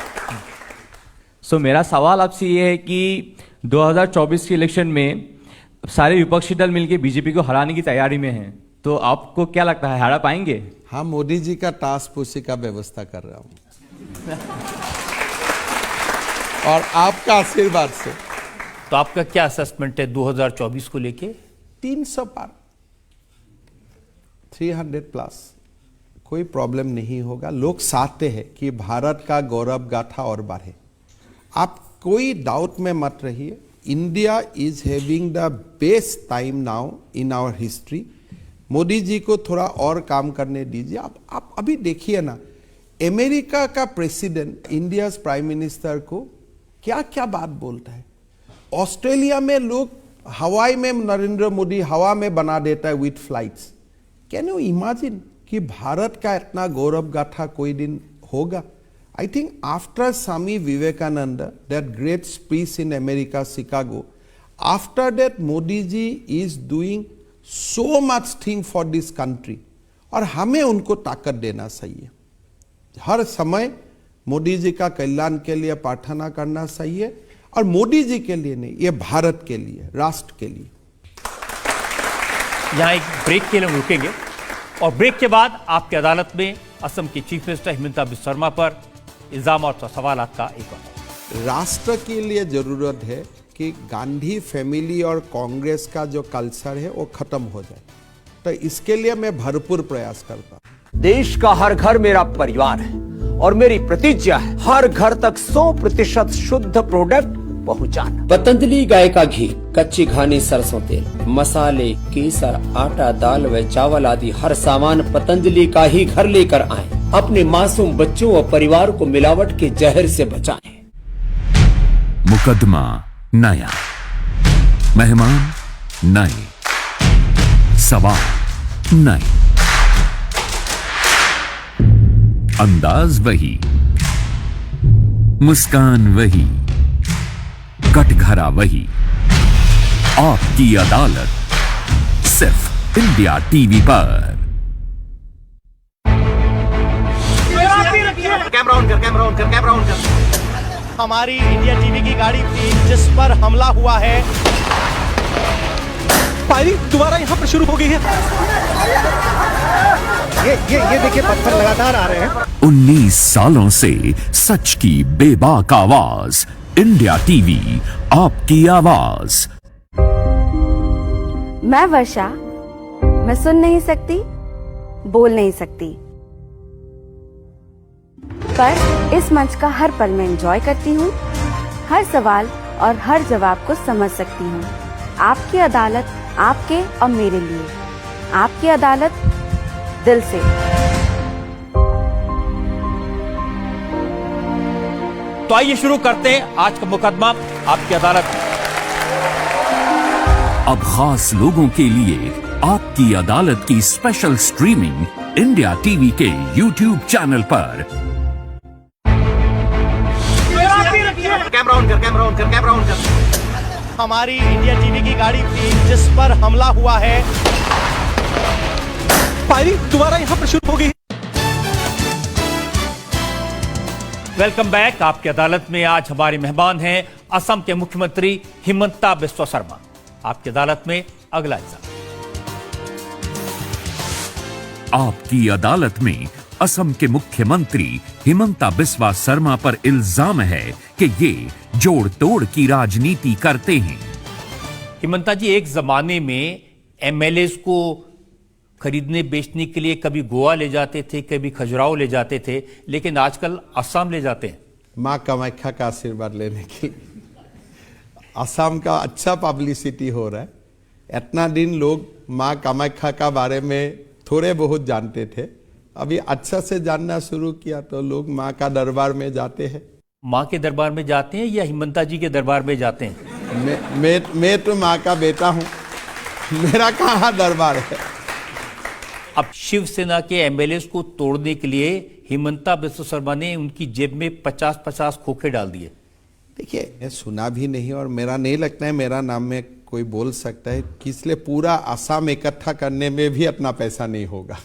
सो मेरा सवाल आपसे ये है कि 2024 के इलेक्शन में सारे विपक्षी दल मिलकर बीजेपी को हराने की तैयारी में हैं, तो आपको क्या लगता है हरा पाएंगे? हाँ, मोदी जी का टास्क फोर्स का व्यवस्था कर रहा हूं और आपका आशीर्वाद से। तो आपका क्या असेसमेंट है 2024 को लेके? 300 पार, 300 प्लस, कोई प्रॉब्लम नहीं होगा। लोग चाहते हैं कि भारत का गौरव गाथा और बढ़े। आप कोई डाउट में मत रहिए, India is having the best time now in our history. Modi ji को थोड़ा और काम करने दीजिए। आप अभी देखिए ना, अमेरिका का प्रेसिडेंट इंडिया प्राइम मिनिस्टर को क्या क्या बात बोलता है। ऑस्ट्रेलिया में लोग हवाई में नरेंद्र मोदी हवा में बना देता है with flights. Can you imagine कि भारत का इतना गौरव गाथा कोई दिन होगा? I think after Swami Vivekananda that great speech in America Chicago, after that Modi ji is doing so much thing for this country, और हमें उनको ताकत देना चाहिए। हर समय मोदी जी का कल्याण के लिए प्रार्थना करना चाहिए, और मोदी जी के लिए नहीं, ये भारत के लिए, राष्ट्र के लिए। यहाँ एक ब्रेक के लिए हम रुकेंगे और ब्रेक के बाद आपकी अदालत में असम के चीफ मिनिस्टर हिमंता बिस्वा शर्मा पर इल्जाम और सवालात का एक और। राष्ट्र के लिए जरूरत है कि गांधी फैमिली और कांग्रेस का जो कल्चर है वो खत्म हो जाए, तो इसके लिए मैं भरपूर प्रयास करता हूं। देश का हर घर मेरा परिवार है और मेरी प्रतिज्ञा है हर घर तक 100% शुद्ध प्रोडक्ट पहुंचाना। पतंजलि गाय का घी, कच्ची घानी सरसों तेल, मसाले, केसर, आटा, दाल व चावल आदि हर सामान पतंजलि का ही घर लेकर आएं। अपने मासूम बच्चों व परिवार को मिलावट के जहर से बचाएं। मुकदमा नया, मेहमान नए, सवाल नए, अंदाज वही, मुस्कान वही, कटघरा वही। आपकी अदालत सिर्फ इंडिया टीवी पर। कैमरा ऑन कर। हमारी इंडिया टीवी की गाड़ी थी जिस पर हमला हुआ है, फायरिंग दोबारा यहाँ पर शुरू हो गई है। ये देखिए पत्थर लगातार आ रहे हैं। 19 सालों से सच की बेबाक आवाज, इंडिया टीवी, आपकी आवाज। मैं वर्षा, मैं सुन नहीं सकती, बोल नहीं सकती, पर इस मंच का हर पल में एंजॉय करती हूँ। हर सवाल और हर जवाब को समझ सकती हूँ। आपकी अदालत आपके और मेरे लिए, आपकी अदालत दिल से। तो आइए शुरू करते हैं आज का मुकदमा आपकी अदालत। अब खास लोगों के लिए आपकी अदालत की स्पेशल स्ट्रीमिंग इंडिया टीवी के YouTube चैनल पर। कैमरा ऑन कर। हमारी इंडिया टीवी की गाड़ी थी जिस पर हमला हुआ है। फायरिंग दोबारा यहां पर शुरू हो गई। Welcome back. आपकी अदालत में आज हमारे मेहमान हैं असम के मुख्यमंत्री हिमंता बिस्वा शर्मा। आपकी अदालत में अगला हिस्सा। आपकी अदालत में असम के मुख्यमंत्री हिमंता बिस्वा शर्मा पर इल्जाम है कि ये जोड़ तोड़ की राजनीति करते हैं। हिमंता जी, एक जमाने में एमएलएस को खरीदने बेचने के लिए कभी गोवा ले जाते थे, कभी खजुराहो ले जाते थे, लेकिन आजकल असम ले जाते हैं। माँ कामाख्या का आशीर्वाद लेने के लिए असम का अच्छा पब्लिसिटी हो रहा है। इतना दिन लोग माँ कामाख्या का बारे में थोड़े बहुत जानते थे, अभी अच्छा से जानना शुरू किया तो लोग माँ का दरबार में जाते हैं। माँ के दरबार में जाते हैं या हिमंता जी के दरबार में जाते हैं? मैं तो माँ का बेटा हूँ, मेरा कहाँ दरबार है। अब शिवसेना के एमएलएस को तोड़ने के लिए हिमंता बिस्वा शर्मा ने उनकी जेब में 50-50 खोखे डाल दिए। देखिए, मैं सुना भी नहीं और मेरा नहीं लगता है मेरा नाम में कोई बोल सकता है कि इसलिए पूरा असम इकट्ठा करने में भी अपना पैसा नहीं होगा।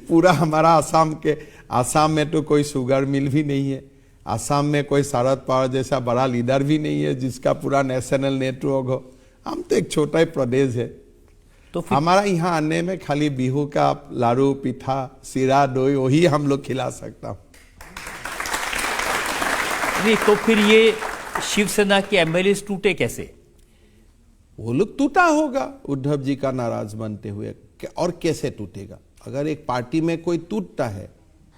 पूरा हमारा असम में तो कोई शुगर मिल भी नहीं है, असम में कोई शरद पवार जैसा बड़ा लीडर भी नहीं है जिसका पूरा नेशनल नेटवर्क हो। हम तो एक छोटा ही प्रदेश है, तो हमारा यहाँ आने में खाली बिहू का लाड़ू, पिठा, सीरा, दही वही हम लोग खिला सकता हूँ। नहीं तो फिर ये शिवसेना के एमएलए टूटे कैसे? वो लोग टूटा होगा उद्धव जी का नाराज बनते हुए, और कैसे टूटेगा? अगर एक पार्टी में कोई टूटता है,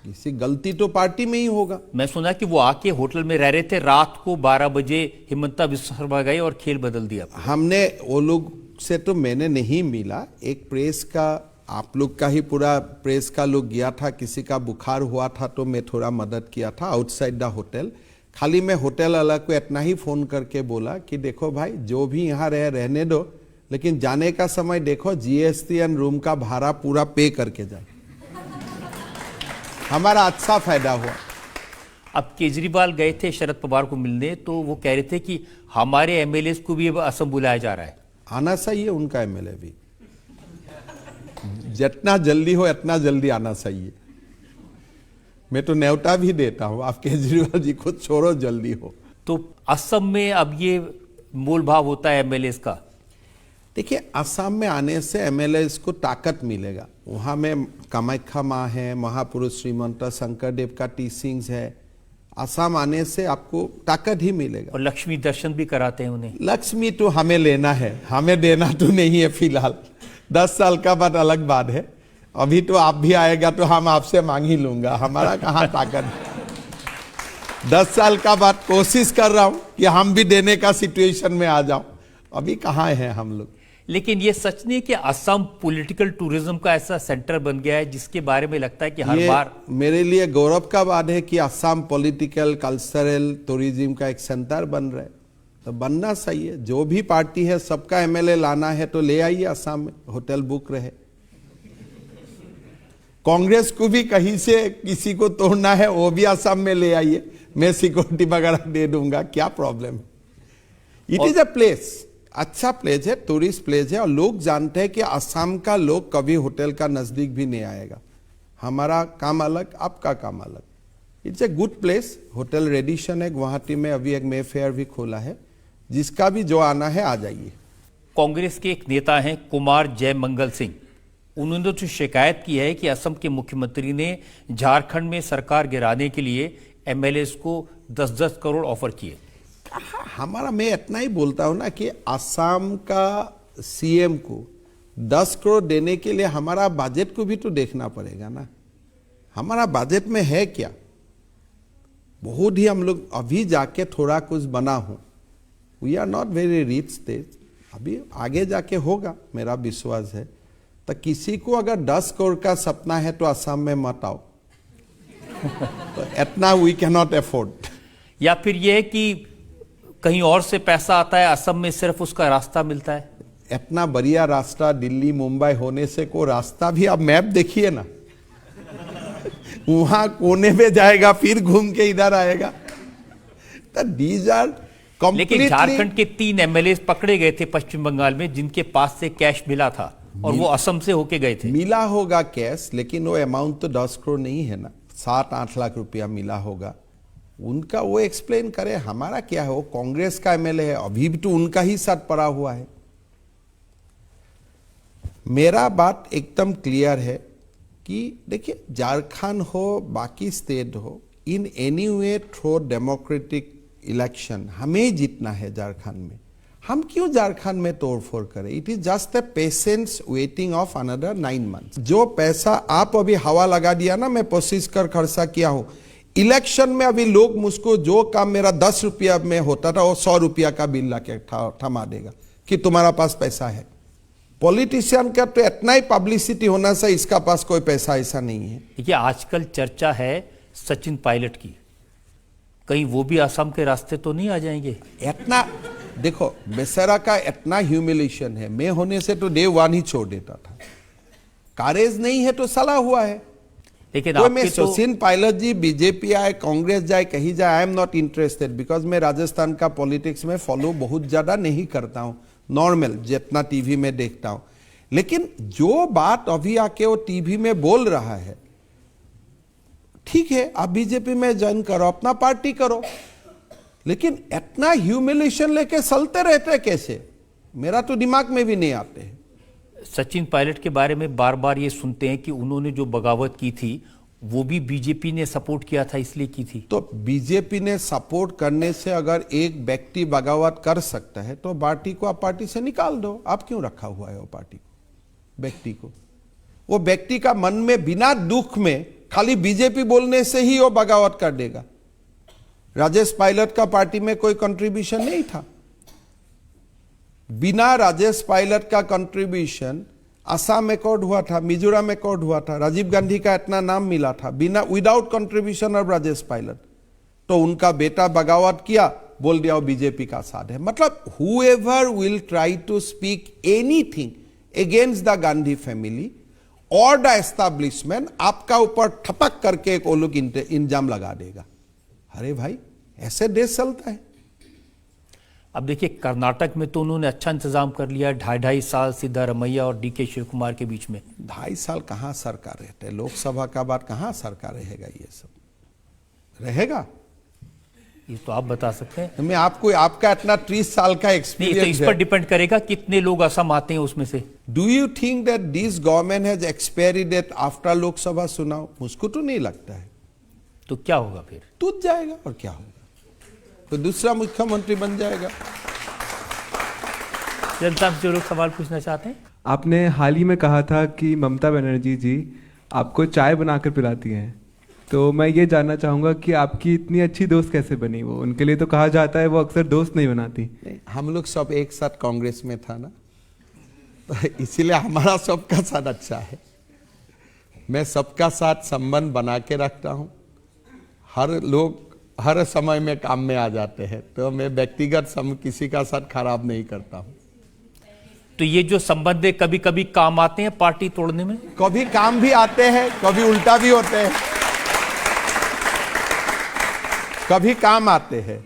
किसी गलती तो पार्टी में ही होगा। मैं सुना कि वो आके होटल में रह रहे थे, रात को 12 बजे हिमंता बिस्वा शर्मा गए और खेल बदल दिया। हमने वो लोग से तो मैंने नहीं मिला, एक प्रेस का, आप लोग का ही पूरा प्रेस का लोग गया था, किसी का बुखार हुआ था तो मैं थोड़ा मदद किया था आउटसाइड द होटल। खाली मैं होटल वाला को इतना ही फोन करके बोला कि देखो भाई, जो भी यहाँ रहने दो, लेकिन जाने का समय देखो जीएसटी एंड रूम का भाड़ा पूरा पे करके जाए। हमारा अच्छा फायदा हुआ। अब केजरीवाल गए थे शरद पवार को मिलने, तो वो कह रहे थे कि हमारे एमएलए को भी अब असम बुलाया जा रहा है। आना चाहिए उनका एमएलए भी, जितना जल्दी हो इतना जल्दी आना चाहिए। मैं तो न्योता भी देता हूं, आप केजरीवाल जी खुद छोड़ो, जल्दी हो। तो असम में अब ये मोल भाव होता है एमएलए का। देखिए, असम में आने से एमएलए को ताकत मिलेगा। वहाँ में कामाख्या माँ है, महापुरुष श्रीमंत शंकरदेव का टीचिंग्स है। असम आने से आपको ताकत ही मिलेगा। और लक्ष्मी दर्शन भी कराते हैं उन्हें। लक्ष्मी तो हमें लेना है, हमें देना तो नहीं है फिलहाल। 10 साल का बाद अलग बात है, अभी तो आप भी आएगा तो हम आपसे मांग ही लूंगा, हमारा कहाँ ताकत है। 10 साल का बाद कोशिश कर रहा हूं कि हम भी देने का सिचुएशन में आ जाऊं, अभी कहाँ हैं हम लोग। लेकिन ये सच नहीं कि असम पॉलिटिकल टूरिज्म का ऐसा सेंटर बन गया है जिसके बारे में लगता है कि हर बार। मेरे लिए गौरव का बात है कि असम पॉलिटिकल कल्चरल टूरिज्म का एक सेंटर बन रहा है, तो बनना सही है। जो भी पार्टी है सबका एमएलए लाना है तो ले आइए असम में, होटल बुक रहे। कांग्रेस को भी कहीं से किसी को तोड़ना है वो भी असम में ले आइए, मैं सिक्योरिटी वगैरह दे दूंगा, क्या प्रॉब्लम है। इट इज अ प्लेस, अच्छा प्लेस है, टूरिस्ट प्लेस है, और लोग जानते हैं कि असम का लोग कभी होटल का नजदीक भी नहीं आएगा। हमारा काम अलग, आपका काम अलग। It's a good place. Hotel Radisson है गुवाहाटी में, अभी एक मे फेयर भी खोला है, जिसका भी जो आना है आ जाइए। कांग्रेस के एक नेता हैं कुमार जयमंगल सिंह, उन्होंने तो शिकायत की है कि असम के मुख्यमंत्री ने झारखंड में सरकार गिराने के लिए एमएलए को 10-10 करोड़ ऑफर किए। हमारा, मैं इतना ही बोलता हूं ना कि असम का सीएम को 10 करोड़ देने के लिए हमारा बजट को भी तो देखना पड़ेगा ना। हमारा बजट में है क्या? बहुत ही हम लोग अभी जाके थोड़ा कुछ बना हो। We are not very rich state, अभी आगे जाके होगा, मेरा विश्वास है। तो किसी को अगर 10 करोड़ का सपना है तो असम में मत आओ। तो इतना वी कैन नॉट अफोर्ड। या फिर यह है कि कहीं और से पैसा आता है, असम में सिर्फ उसका रास्ता मिलता है। इतना बढ़िया रास्ता दिल्ली मुंबई होने से को रास्ता भी, आप मैप देखिए ना, वहां कोने में जाएगा फिर घूम के इधर आएगा। तो दीज आर लेकिन झारखंड के 3 एमएलए पकड़े गए थे पश्चिम बंगाल में, जिनके पास से कैश मिला था और वो असम से होके गए थे। मिला होगा कैश, लेकिन वो अमाउंट तो 10 करोड़ नहीं है ना, 7-8 लाख रुपया मिला होगा। उनका वो एक्सप्लेन करे, हमारा क्या है। वो कांग्रेस का एमएलए है, अभी भी तो उनका ही साथ पड़ा हुआ है। मेरा बात एकदम क्लियर है कि देखिए, झारखंड हो, बाकी स्टेट हो, in any way through democratic election हमें जीतना है झारखंड में। हम क्यों झारखंड में तोड़फोड़ करें? It is just a patience waiting of another 9 months. जो पैसा आप अभी हवा लगा दिया ना, मैं कोशिश कर खर्चा किया हूं इलेक्शन में। अभी लोग मुझको जो काम मेरा 10 रुपया में होता था, वो 100 रुपया का बिल लाके थमा देगा कि तुम्हारा पास पैसा है। पॉलिटिशियन का तो इतना ही पब्लिसिटी होना चाहिए, इसका पास कोई पैसा ऐसा नहीं है। देखिए, आजकल चर्चा है सचिन पायलट की, कहीं वो भी असम के रास्ते तो नहीं आ जाएंगे? इतना देखो, बेचारा का इतना ह्यूमिलेशन है, मैं होने से तो डे 1 ही छोड़ देता था। कारेज नहीं है तो सला हुआ है। लेकिन तो मैं आपके तो सचिन पायलट जी बीजेपी आए, कांग्रेस जाए, कहीं जाए, आई एम नॉट इंटरेस्टेड, बिकॉज मैं राजस्थान का पॉलिटिक्स में फॉलो बहुत ज्यादा नहीं करता हूं, नॉर्मल जितना टीवी में देखता हूं। लेकिन जो बात अभी आके वो टीवी में बोल रहा है, ठीक है, आप बीजेपी में ज्वाइन करो, अपना पार्टी करो, लेकिन इतना ह्यूमिलेशन लेके चलते रहते कैसे? मेरा तो दिमाग में भी नहीं आते हैं। सचिन पायलट के बारे में बार बार ये सुनते हैं कि उन्होंने जो बगावत की थी वो भी बीजेपी ने सपोर्ट किया था, इसलिए की थी। तो बीजेपी ने सपोर्ट करने से अगर एक व्यक्ति बगावत कर सकता है तो पार्टी को आप पार्टी से निकाल दो। आप क्यों रखा हुआ है वो पार्टी को, व्यक्ति को? वो व्यक्ति का मन में बिना दुख में खाली बीजेपी बोलने से ही वो बगावत कर देगा। राजेश पायलट का पार्टी में कोई कंट्रीब्यूशन नहीं था। बिना राजेश पायलट का कंट्रीब्यूशन असम अकॉर्ड हुआ था, मिजोरम अकॉर्ड हुआ था, राजीव गांधी का इतना नाम मिला था, बिना without contribution of Rajesh Pilot. तो उनका बेटा बगावत किया, बोल दिया वो बीजेपी का साथ है। मतलब whoever will try to speak anything against the Gandhi family और द एस्टैब्लिशमेंट, आपका ऊपर ठपक करके एक वो लोग इंजाम लगा देगा। अरे भाई, ऐसे देश चलता है। अब देखिए, कर्नाटक में तो उन्होंने अच्छा इंतजाम कर लिया, 2.5 साल सिद्धारमैया और डीके शिव कुमार के बीच में। 2.5 साल कहां सरकार रहते हैं? लोकसभा का बाद कहां सरकार रहेगा? ये सब रहेगा? ये तो आप बता सकते हैं। मैं आपको, आपका इतना 30 साल का नहीं, एक्सपीरियंस तो इस पर डिपेंड करेगा कितने लोग असम आते हैं उसमें से। Do you think that this government has expiry date after Lok Sabha चुनाव? मुझको तो नहीं लगता है। तो क्या होगा फिर? टूट जाएगा और क्या होगा, तो दूसरा मुख्यमंत्री बन जाएगा। जनता से जो लोग सवाल पूछना चाहते हैं। आपने हाल ही में कहा था कि ममता बनर्जी जी आपको चाय बनाकर पिलाती हैं, तो मैं ये जानना चाहूँगा कि आपकी इतनी अच्छी दोस्त कैसे बनी वो? उनके लिए तो कहा जाता है वो अक्सर दोस्त नहीं बनाती। नहीं, हम लोग सब एक साथ कांग्रेस में था ना, तो इसीलिए हमारा सबका साथ अच्छा है। मैं सबका साथ संबंध बना के रखता हूँ। हर लोग हर समय में काम में आ जाते हैं, तो मैं व्यक्तिगत किसी का साथ खराब नहीं करता हूँ। तो ये जो संबंध है कभी कभी काम आते हैं पार्टी तोड़ने में? कभी काम भी आते हैं, कभी उल्टा भी होते हैं। कभी काम आते हैं,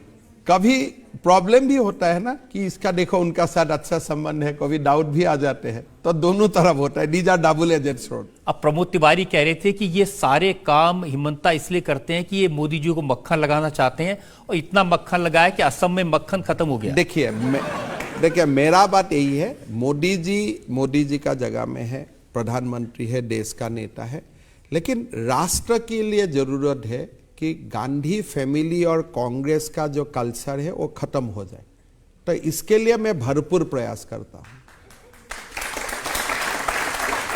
कभी प्रॉब्लम भी होता है ना कि इसका देखो उनका साथ अच्छा संबंध है, कभी डाउट भी आ जाते हैं, तो दोनों तरफ होता है। These are double edged sword. अब प्रमोद तिवारी कह रहे थे कि ये सारे काम हिमंता इसलिए करते हैं कि ये मोदी जी को मक्खन लगाना चाहते हैं, और इतना मक्खन लगाया कि असम में मक्खन खत्म हो गया। देखिए मेरा बात यही है, मोदी जी का जगह में है, प्रधानमंत्री है, देश का नेता है, लेकिन राष्ट्र के लिए जरूरत है कि गांधी फैमिली और कांग्रेस का जो कल्चर है वो खत्म हो जाए। तो इसके लिए मैं भरपूर प्रयास करता हूं।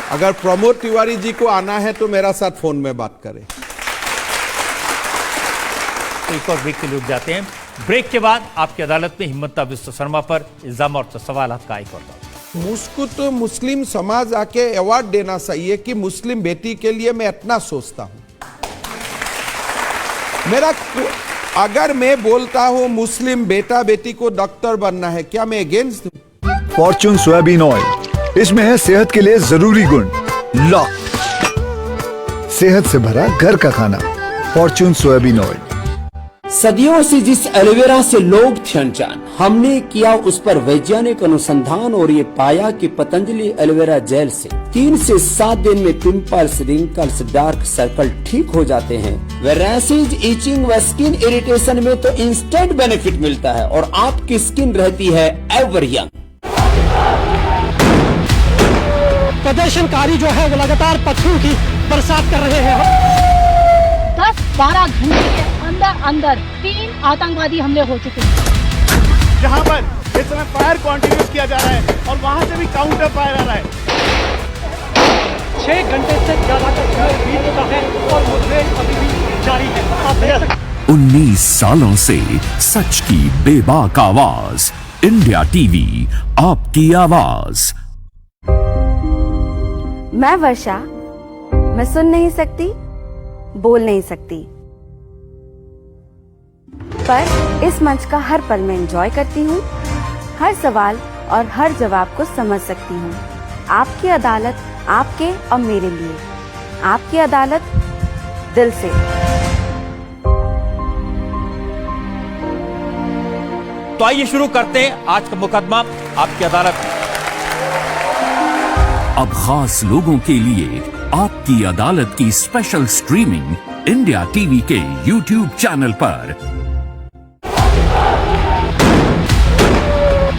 अगर प्रमोद तिवारी जी को आना है तो मेरा साथ फोन में बात करें। तो एक और ब्रेक के लिए रुक जाते हैं। ब्रेक के बाद आपकी अदालत में हिमंता बिस्वा सरमा पर इल्जाम और सवाल का एक और दौर। मुझको तो मुस्लिम समाज आके अवार्ड देना चाहिए कि मुस्लिम बेटी के लिए मैं इतना सोचता हूं। अगर मैं बोलता हूं मुस्लिम बेटा बेटी को डॉक्टर बनना है, क्या मैं अगेंस्ट हूं? फॉर्च्यून सोयाबीन ऑयल, इसमें है सेहत के लिए जरूरी गुण। लॉक, सेहत से भरा घर का खाना। Fortune soybean oil. सदियों से जिस एलोवेरा से लोग थे अनजान, हमने किया उस पर वैज्ञानिक अनुसंधान और ये पाया कि पतंजलि एलोवेरा जेल से 3 से 7 दिन में पिंपल्स, रिंकल्स, डार्क सर्कल ठीक हो जाते हैं। व रैशेज, इचिंग व स्किन इरिटेशन में तो इंस्टेंट बेनिफिट मिलता है और आपकी स्किन रहती है एवर यंग। प्रदर्शनकारी जो है वो लगातार पत्थरों की बरसात कर रहे हैं। 10-12 घंटे के अंदर 3 आतंकवादी हमले हो चुके हैं। जहां पर इस समय फायर कंटिन्यूस किया जा रहा है और वहां से भी काउंटर फायर आ रहा है। 6 घंटे से ज्यादा का समय बीत चुका है और मुठभेड़ अभी भी जारी है। आप देख सकते हैं 19 सालों से सच की बेबाक आवाज, इंडिया टीवी, आपकी आवाज। मैं वर्षा, मैं सुन नहीं सकती, बोल नहीं सकती, पर इस मंच का हर पल मैं एंजॉय करती हूँ। हर सवाल और हर जवाब को समझ सकती हूँ। आपकी अदालत आपके और मेरे लिए, आपकी अदालत दिल से। तो आइए शुरू करते हैं आज का मुकदमा आपकी अदालत में। अब खास लोगों के लिए आपकी अदालत की स्पेशल स्ट्रीमिंग इंडिया टीवी के YouTube चैनल पर।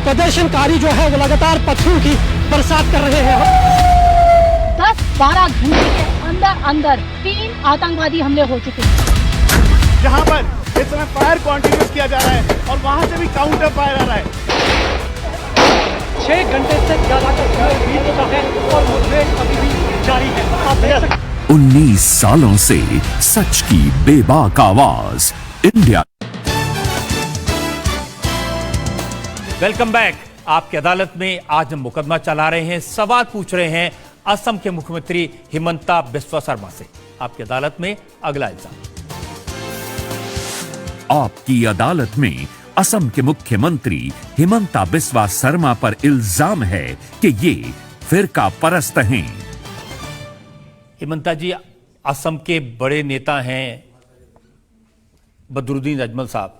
प्रदर्शनकारी जो है वो लगातार पत्थरों की बरसात कर रहे हैं। 10-12 घंटे के अंदर 3 आतंकवादी हमले हो चुके हैं। जहां पर इस समय फायर कंटिन्यूस किया जा रहा है और वहां से भी काउंटर फायर आ रहा है। 6 घंटे से ज्यादा का समय बीत चुका है और मुठभेड़ अभी भी जारी है। आप देख सकते हैं 19 सालों से सच की बेबाक आवाज, इंडिया। Welcome back. आपकी अदालत में आज हम मुकदमा चला रहे हैं, सवाल पूछ रहे हैं असम के मुख्यमंत्री हिमंता बिस्वा शर्मा से। आपकी अदालत में अगला इल्जाम। आपकी अदालत में असम के मुख्यमंत्री हिमंता बिस्वा शर्मा पर इल्जाम है कि ये फिरका परस्त हैं। हिमंता जी, असम के बड़े नेता हैं बदरुद्दीन अजमल साहब,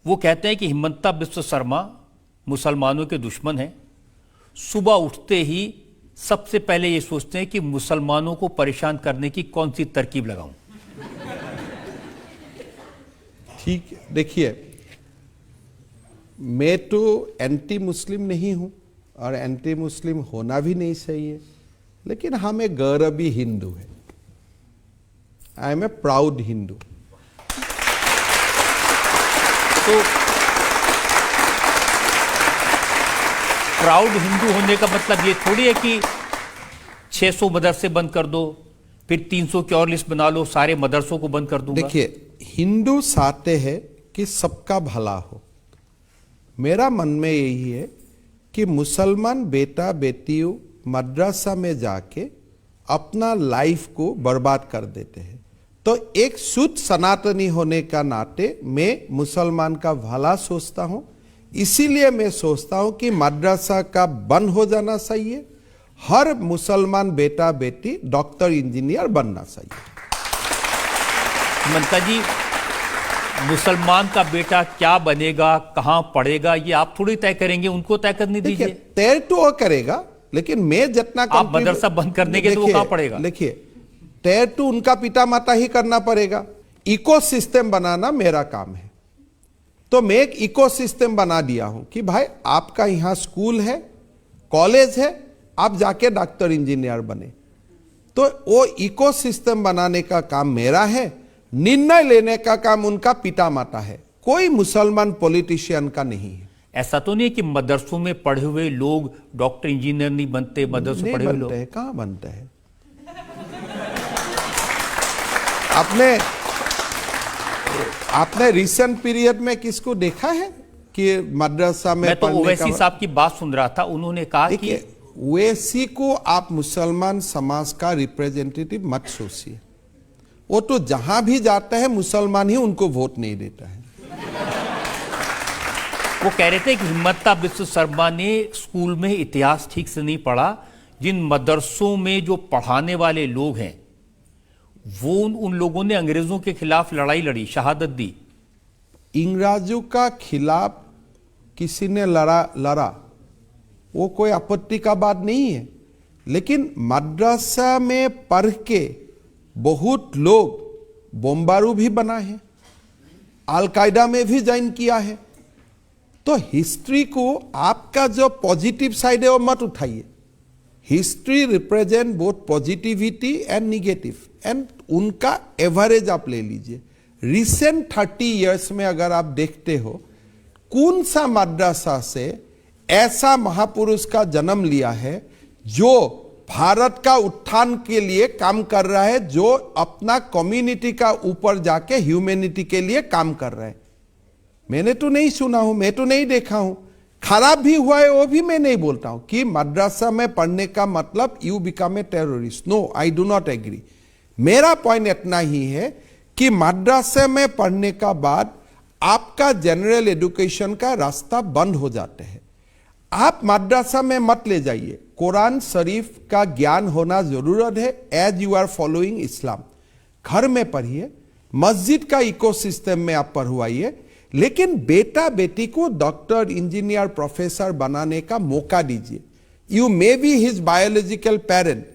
वो कहते हैं कि हिमंता बिस्वा शर्मा मुसलमानों के दुश्मन हैं। सुबह उठते ही सबसे पहले ये सोचते हैं कि मुसलमानों को परेशान करने की कौन सी तरकीब लगाऊं। ठीक है, देखिए, मैं तो एंटी मुस्लिम नहीं हूं और एंटी मुस्लिम होना भी नहीं चाहिए, लेकिन हम एक गौरवी हिंदू है। I am a proud Hindu. तो प्राउड हिंदू होने का मतलब ये थोड़ी है कि 600 मदरसे बंद कर दो, फिर 300 की और लिस्ट बना लो, सारे मदरसों को बंद कर दूंगा। देखिए, हिंदू चाहते हैं कि सबका भला हो। मेरा मन में यही है कि मुसलमान बेटा बेटियों मदरसा में जाके अपना लाइफ को बर्बाद कर देते हैं। तो एक शुद्ध सनातनी होने का नाते मैं मुसलमान का भला सोचता हूं, इसीलिए मैं सोचता हूं कि मदरसा का बंद हो जाना चाहिए। हर मुसलमान बेटा बेटी डॉक्टर इंजीनियर बनना चाहिए। हिमंता जी, मुसलमान का बेटा क्या बनेगा, कहां पढ़ेगा, ये आप थोड़ी तय करेंगे, उनको तय करने दीजिए। तय तो वो करेगा, लेकिन मैं जितना आप मदरसा बंद करने के लिए वो कहां पढ़ेगा? देखिए, तय तो उनका पिता माता ही करना पड़ेगा। इकोसिस्टम बनाना मेरा काम है। तो मैं एक इकोसिस्टम बना दिया हूं कि भाई आपका यहां स्कूल है, कॉलेज है, आप जाके डॉक्टर इंजीनियर बने। तो वो इकोसिस्टम बनाने का काम मेरा है, निर्णय लेने का काम उनका पिता माता है, कोई मुसलमान पॉलिटिशियन का नहीं है। ऐसा तो नहीं कि मदरसों में पढ़े हुए लोग डॉक्टर इंजीनियर नहीं बनते, मदरसों पढ़े हुए लोग कहां बनते हैं? आपने रिसेंट पीरियड में किसको देखा है कि मदरसा में? मैं तो ओवैसी साहब की बात सुन रहा था, उन्होंने कहा कि ओवैसी को आप मुसलमान समाज का रिप्रेजेंटेटिव मत सोचिए। वो तो जहां भी जाता है मुसलमान ही उनको वोट नहीं देता है। वो कह रहे थे कि हिमंता बिस्वा शर्मा ने स्कूल में इतिहास ठीक से नहीं पढ़ा। जिन मदरसों में जो पढ़ाने वाले लोग हैं वो उन लोगों ने अंग्रेजों के खिलाफ लड़ाई लड़ी, शहादत दी। इंग्रजों का खिलाफ किसी ने लड़ा वो कोई आपत्ति का बात नहीं है, लेकिन मद्रासा में पढ़ के बहुत लोग बमबारू भी बना है, अल-कायदा में भी ज्वाइन किया है। तो हिस्ट्री को आपका जो पॉजिटिव साइड है वो मत उठाइए। History represent both positivity and negative, and उनका एवरेज आप ले लीजिए। रिसेंट 30 इयर्स में अगर आप देखते हो कौन सा मद्रासा से ऐसा महापुरुष का जन्म लिया है जो भारत का उत्थान के लिए काम कर रहा है, जो अपना कम्युनिटी का ऊपर जाके ह्यूमैनिटी के लिए काम कर रहा है। मैंने तो नहीं सुना हूं, मैं तो नहीं देखा हूं। खराब भी हुआ है वो भी मैं नहीं बोलता हूं कि मद्रासा में पढ़ने का मतलब you become a terrorist. No, I do not agree. मेरा पॉइंट इतना ही है कि मद्रासा में पढ़ने का बाद आपका जनरल एजुकेशन का रास्ता बंद हो जाता है। आप मद्रासा में मत ले जाइए, कुरान शरीफ का ज्ञान होना जरूरत है एज यू आर फॉलोइंग इस्लाम। घर में पढ़िए, मस्जिद का इकोसिस्टम में आप पढ़वाइए, लेकिन बेटा बेटी को डॉक्टर, इंजीनियर, प्रोफेसर बनाने का मौका दीजिए। You may be his biological parent,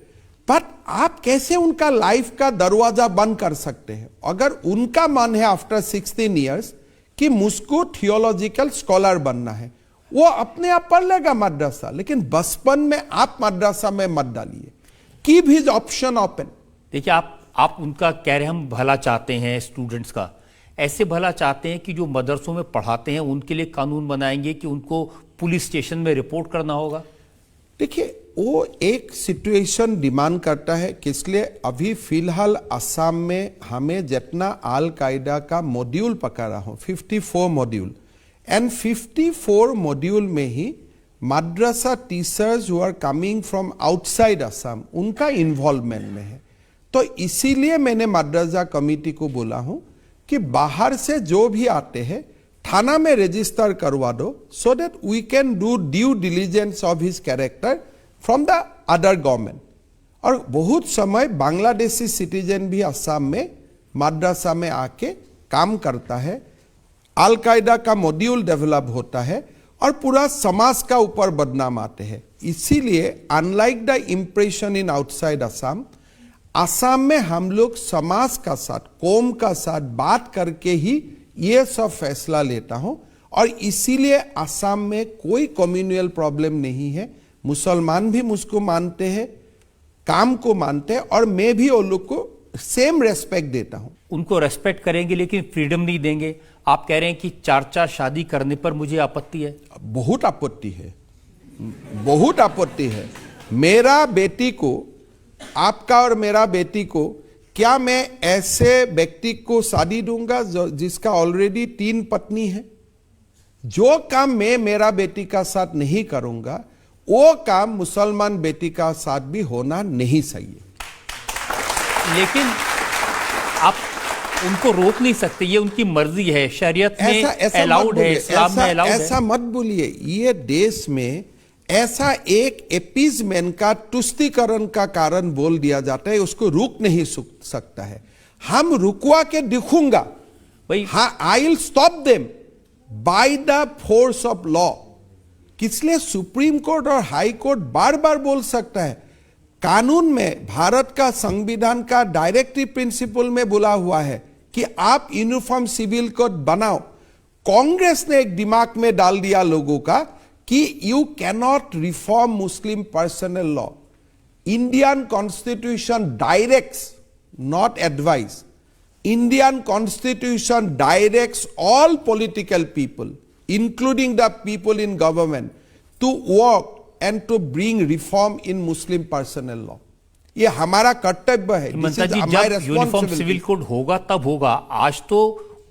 but आप कैसे उनका लाइफ का दरवाजा बंद कर सकते हैं? अगर उनका मन है आफ्टर 16 इयर्स कि मुझको थियोलॉजिकल स्कॉलर बनना है, वो अपने आप पढ़ लेगा मद्रासा, लेकिन बचपन में आप मद्रासा में मत डालिए। Keep his option open. देखिए, आप उनका कह रहे हैं हम भला चाहते हैं स्टूडेंट्स का, ऐसे भला चाहते हैं कि जो मदरसों में पढ़ाते हैं उनके लिए कानून बनाएंगे कि उनको पुलिस स्टेशन में रिपोर्ट करना होगा। देखिए, वो एक सिचुएशन डिमांड करता है कि इसलिए अभी फिलहाल असम में हमें जितना अल-कायदा का मॉड्यूल पकड़ा हो 54 मॉड्यूल, एंड 54 मॉड्यूल में ही madrasa teachers who are coming from outside Assam उनका इन्वॉल्वमेंट में है। तो इसीलिए मैंने मद्रासा कमेटी को बोला हूं कि बाहर से जो भी आते हैं थाना में रजिस्टर करवा दो, so that we can do due diligence of his character from the other government. और बहुत समय बांग्लादेशी सिटीजन भी असम में मद्रासा में आके काम करता है, अल-कायदा का मॉड्यूल डेवलप होता है और पूरा समाज का ऊपर बदनाम आते हैं। इसीलिए unlike the impression in outside Assam, Assam में हम लोग समाज का साथ, कौम का साथ बात करके ही ये सब फैसला लेता हूं। और इसीलिए असम में कोई कम्युनल प्रॉब्लम नहीं है। मुसलमान भी मुझको मानते हैं, काम को मानते हैं, और मैं भी उन लोग को सेम रेस्पेक्ट देता हूं। उनको रेस्पेक्ट करेंगे लेकिन फ्रीडम नहीं देंगे। आप कह रहे हैं कि 4-4 शादी करने पर मुझे आपत्ति है। बहुत आपत्ति है, बहुत आपत्ति है। मेरा बेटी को, आपका और मेरा बेटी को, क्या मैं ऐसे व्यक्ति को शादी दूंगा जिसका ऑलरेडी 3 पत्नी है? जो काम मैं मेरा बेटी का साथ नहीं करूंगा वो काम मुसलमान बेटी का साथ भी होना नहीं चाहिए। लेकिन आप उनको रोक नहीं सकते, ये उनकी मर्जी है, शरीयत में अलाउड है, इस्लाम में अलाउड है। ऐसा मत बोलिए। ये देश में ऐसा एक एपीजमेंट का, तुष्टीकरण का कारण बोल दिया जाता है, उसको रुक नहीं सकता है। हम रुकवा के दिखूंगा, हाँ, I will stop them by the force of law. इसलिए सुप्रीम कोर्ट और हाई कोर्ट बार बार बोल सकता है। कानून में, भारत का संविधान का डायरेक्टिव प्रिंसिपल में बोला हुआ है कि आप यूनिफॉर्म सिविल कोड बनाओ। कांग्रेस ने एक दिमाग में डाल दिया लोगों का कि you cannot reform Muslim personal law. Indian constitution directs, not advice. Indian constitution directs all political people, including the people in government, to work and to bring reform in Muslim personal law. ये हमारा कर्तव्य है। जब uniform civil code होगा तब होगा। आज तो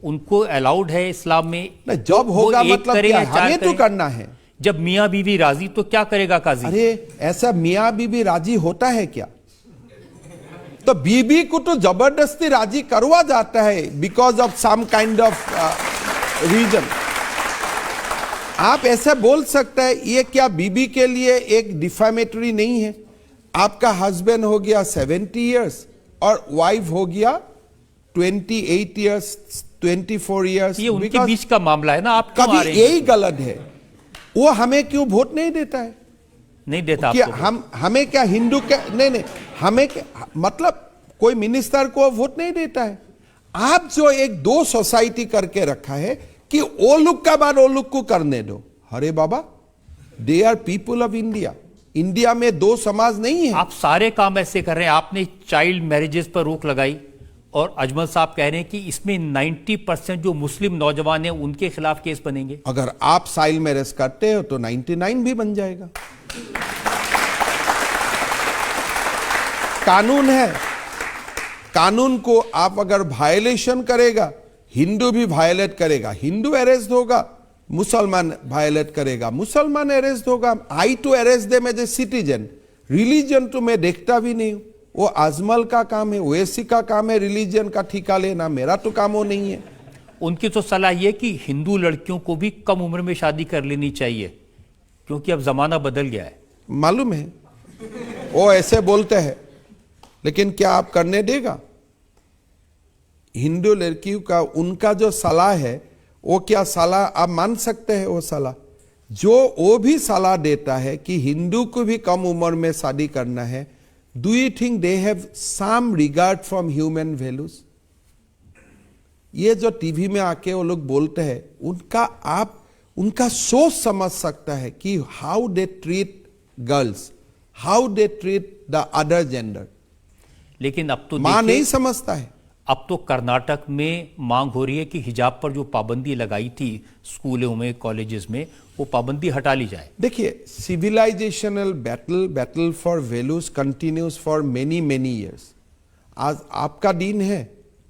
उनको अलाउड है इस्लाम में। जब होगा मतलब क्या? हमें तो करना है। जब मियाँ बीवी राजी तो क्या करेगा काजी? अरे ऐसा मियाँ बीवी राजी होता है क्या? तो बीबी को तो जबरदस्ती राजी करवा जाता है because of some kind of reason. आप ऐसा बोल सकते हैं, ये क्या बीबी के लिए एक डिफेमेटरी नहीं है? आपका हस्बैंड हो गया 70 इयर्स, और वाइफ हो गया 28 इयर्स 24 इयर्स। ये उनके बीच का मामला है ना, आप क्यों आ कभी रहे हैं? यही गलत है। वो हमें क्यों वोट नहीं देता है? नहीं देता क्या आपको? हमें क्या हिंदू क्या नहीं हमें मतलब कोई मिनिस्टर को वोट नहीं देता है। आप जो एक दो सोसाइटी करके रखा है कि वो लोग का बाद वो लोग को करने दो। अरे बाबा, they are people of India. India में दो समाज नहीं है। आप सारे काम ऐसे कर रहे हैं। आपने चाइल्ड मैरिजेस पर रोक लगाई और अजमल साहब कह रहे हैं कि इसमें 90% जो मुस्लिम नौजवान हैं उनके खिलाफ केस बनेंगे। अगर आप चाइल्ड मैरिज करते हो तो 99 भी बन जाएगा। कानून है, कानून को आप अगर वायलेशन करेगा, हिंदू भी वायलेट करेगा, हिंदू अरेस्ट होगा, मुसलमान वायलेट करेगा, मुसलमान अरेस्ट होगा। I too arrest them as a citizen. Religion तो मैं देखता भी नहीं हूं, वो अजमल का काम है, ओवैसी का काम है रिलीजन का ठिका लेना, मेरा तो काम वो नहीं है। उनकी तो सलाह यह कि हिंदू लड़कियों को भी कम उम्र में शादी कर लेनी चाहिए क्योंकि अब जमाना बदल गया है। मालूम है वो ऐसे बोलते हैं, लेकिन क्या आप करने देगा? हिंदू लड़कियों का उनका जो सलाह है वो क्या सलाह आप मान सकते हैं? वो सलाह जो वो भी सलाह देता है कि हिंदू को भी कम उम्र में शादी करना है, do you think they have some regard from human values? ये जो टीवी में आके वो लोग बोलते हैं, उनका आप उनका सोच समझ सकता है कि how they treat girls, how they treat the other gender. लेकिन अब तो मां नहीं समझता है। अब तो कर्नाटक में मांग हो रही है कि हिजाब पर जो पाबंदी लगाई थी स्कूलों में, कॉलेजेस में, वो पाबंदी हटा ली जाए। देखिए, civilisational battle for values continues for many many years. आज आपका दिन है,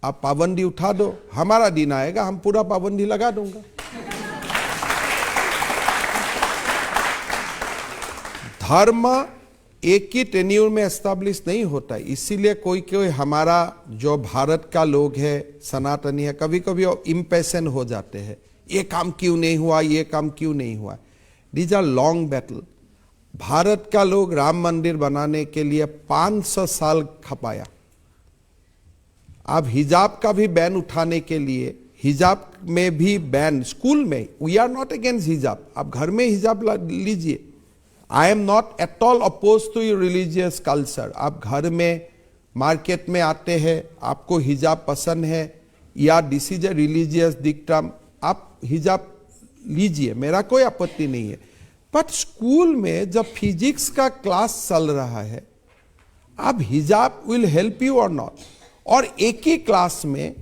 आप पाबंदी उठा दो, हमारा दिन आएगा, हम पूरा पाबंदी लगा दूंगा। धर्म एक ही टेन्यूर में एस्टैब्लिश नहीं होता है, इसीलिए कोई कोई हमारा जो भारत का लोग है, सनातनी है, कभी कभी इम्पेशेंट हो जाते हैं, ये काम क्यों नहीं हुआ, ये काम क्यों नहीं हुआ। These are long battle. Bharat का लोग राम मंदिर बनाने के लिए 500 साल खपाया। अब हिजाब का भी बैन उठाने के लिए, हिजाब में भी बैन, स्कूल में, वी आर नॉट अगेंस्ट हिजाब, आप घर में हिजाब लीजिए। I am not at all oppose to your religious culture. आप घर में, मार्केट में आते हैं, आपको हिजाब पसंद है या this is a religious dictum, आप हिजाब लीजिए, मेरा कोई आपत्ति नहीं है। बट स्कूल में जब फिजिक्स का क्लास चल रहा है, अब हिजाब विल हेल्प यू और नॉट। और एक ही क्लास में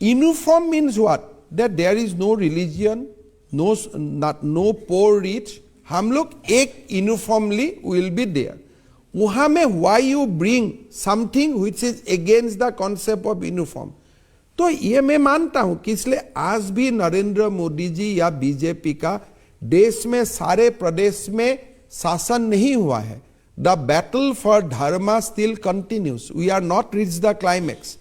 uniform means what? That there is no religion, no poor rich, हम लोग एक यूनिफॉर्मली विल बी देयर। वहां में why you bring something which is against the concept of uniform? तो ये मैं मानता हूं कि इसलिए आज भी नरेंद्र मोदी जी या बीजेपी का देश में सारे प्रदेश में शासन नहीं हुआ है। The battle for dharma still continues, we are not reach the climax.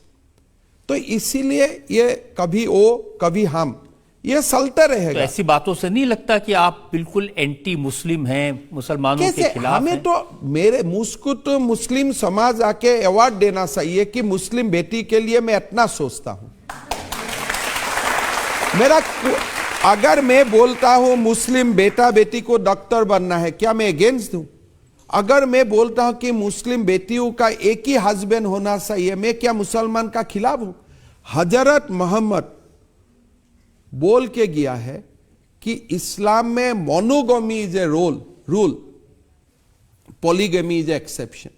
तो इसीलिए ये कभी वो कभी हम, ये चलता रहेगा। तो ऐसी बातों से नहीं लगता कि आप बिल्कुल एंटी मुस्लिम हैं, मुसलमानों के खिलाफ हमें हैं? तो मुझको तो मुस्लिम समाज आके अवार्ड देना चाहिए कि मुस्लिम बेटी के लिए मैं इतना सोचता हूं। मेरा अगर मैं बोलता हूं मुस्लिम बेटा बेटी को डॉक्टर बनना है, क्या मैं अगेंस्ट हूं? अगर मैं बोलता हूं कि मुस्लिम बेटियों का एक ही हस्बैंड होना चाहिए, मैं क्या मुसलमान का खिलाफ हूं? हजरत मोहम्मद बोल के गया है कि इस्लाम में monogamy is a rule, polygamy is exception.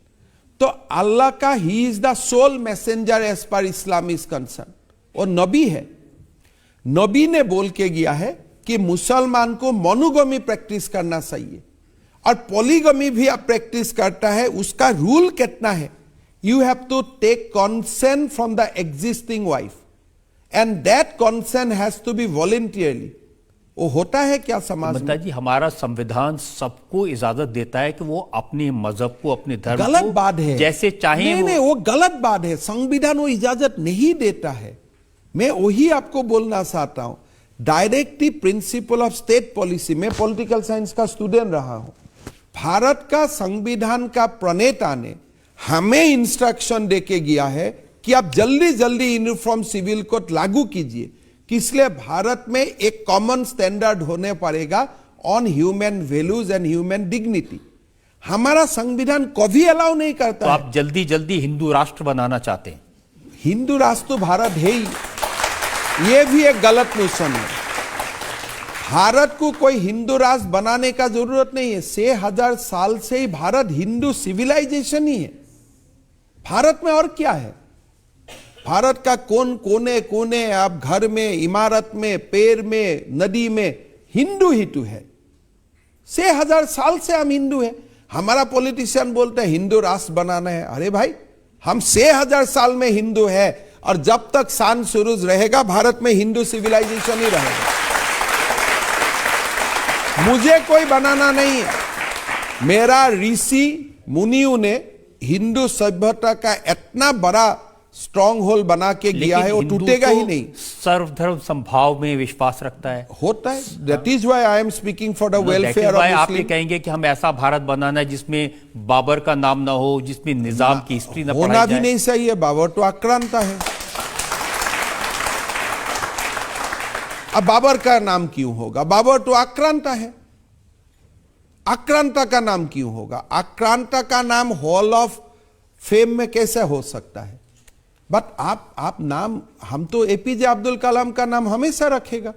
तो अल्लाह का ही is the sole messenger as per Islam is concern, और नबी है। नबी ने बोल के गया है कि मुसलमान को मोनोगमी प्रैक्टिस करना चाहिए, और पॉलीगमी भी आप प्रैक्टिस करता है, उसका रूल कितना है? You have to take consent from the existing wife and that consent has to be voluntarily. वो होता है क्या समाज में? जी, हमारा संविधान सबको इजाजत देता है कि वो अपने मजहब को, अपने धर्म गलत को बात है, जैसे चाहे। नहीं, वो गलत बात है। संविधान वो इजाजत नहीं देता है। मैं वही आपको बोलना चाहता हूं। Directive principle of state policy, मैं पॉलिटिकल साइंस का स्टूडेंट रहा हूं। भारत का संविधान का प्रणेता ने हमें इंस्ट्रक्शन देके गया है कि आप जल्दी जल्दी यूनिफॉर्म सिविल कोड लागू कीजिए, कि इसलिए भारत में एक कॉमन स्टैंडर्ड होने पड़ेगा on human values and human dignity. हमारा संविधान कभी अलाउ नहीं करता। तो आप जल्दी जल्दी हिंदू राष्ट्र बनाना चाहते हैं? हिंदू राष्ट्र तो भारत है ही, यह भी एक गलत नोशन है। भारत को कोई हिंदू राष्ट्र बनाने का जरूरत नहीं है। 6000 साल से ही भारत हिंदू सिविलाइजेशन ही है। भारत में और क्या है? भारत का कोने कोने आप घर में, इमारत में, पेड़ में, नदी में हिंदू ही तो है। 6000 साल से हम हिंदू हैं। हमारा पॉलिटिशियन बोलते हैं हिंदू राष्ट्र बनाना है। अरे भाई, हम 6000 साल में हिंदू है और जब तक सान सुरूज रहेगा भारत में हिंदू सिविलाइजेशन ही रहेगा। मुझे कोई बनाना नहीं है। मेरा ऋषि मुनियों ने हिंदू सभ्यता का इतना बड़ा स्ट्रॉन्ग होल्ड बना के गया है, वो टूटेगा ही नहीं। सर्वधर्म संभाव में विश्वास रखता है, होता है। That is why I am speaking for the welfare of आप ये कहेंगे कि हम ऐसा भारत बनाना है जिसमें बाबर का नाम ना हो, जिसमें निजाम की हिस्ट्री ना होना भी नहीं सही है। बाबर तो आक्रांता है। अब बाबर का नाम क्यों होगा? बाबर तो आक्रांता है। आक्रांता का नाम क्यों होगा? आक्रांता का नाम हॉल ऑफ फेम में कैसे हो सकता है? बट आप नाम, हम तो एपीजे अब्दुल कलाम का नाम हमेशा रखेगा।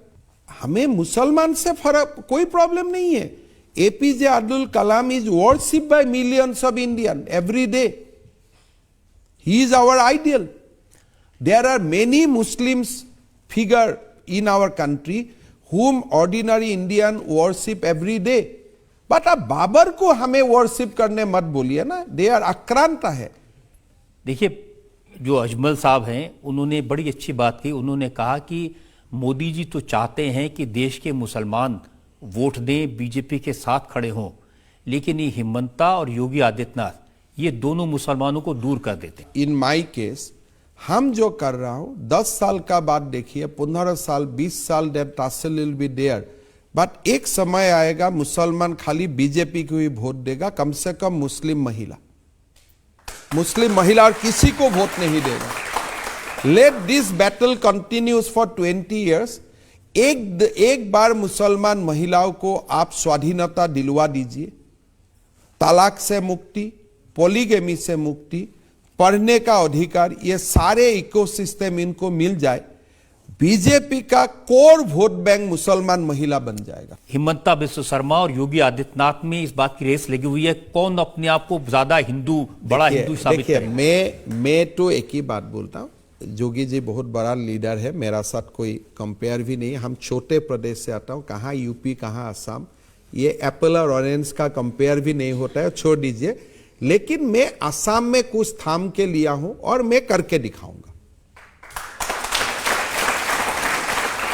हमें मुसलमान से फर्क, कोई प्रॉब्लम नहीं है। APJ Abdul Kalam is worshipped by millions of Indian every day. He is our ideal. There are many Muslims figure in our country whom ordinary Indian worship every day, but अब बाबर को हमें वर्शिप करने मत बोलिए ना। दे आर आक्रांता है। देखिए, जो अजमल साहब हैं उन्होंने बड़ी अच्छी बात की। उन्होंने कहा कि मोदी जी तो चाहते हैं कि देश के मुसलमान वोट दें, बीजेपी के साथ खड़े हों, लेकिन ये हिमंता और योगी आदित्यनाथ ये दोनों मुसलमानों को दूर कर देते हैं। इन माई केस हम जो कर रहा हूं, 10 साल का बाद देखिए, 15 साल, 20 साल, that tussle will be there. But एक समय आएगा मुसलमान खाली बीजेपी को ही वोट देगा, कम से कम मुस्लिम महिला और किसी को वोट नहीं देगा। Let this battle continues for 20 years। एक बार मुसलमान महिलाओं को आप स्वाधीनता दिलवा दीजिए, तलाक से मुक्ति, पॉलीगेमी से मुक्ति, पढ़ने का अधिकार, ये सारे इकोसिस्टम इनको मिल जाए, बीजेपी का कोर वोट बैंक मुसलमान महिला बन जाएगा। हिमंता बिस्व शर्मा और योगी आदित्यनाथ में इस बात की रेस लगी हुई है, कौन अपने आप को ज्यादा हिंदू, बड़ा हिंदू साबित करेगा। मैं तो एक ही बात बोलता हूं, योगी जी बहुत बड़ा लीडर है, मेरा साथ कोई कंपेयर भी नहीं है। हम छोटे प्रदेश से आता हूं, कहां यूपी, कहां असम, ये एप्पल और ऑरेंज का कंपेयर भी नहीं होता है, छोड़ दीजिए। लेकिन मैं असम में कुछ थाम के लिया हूं और मैं करके दिखाऊंगा।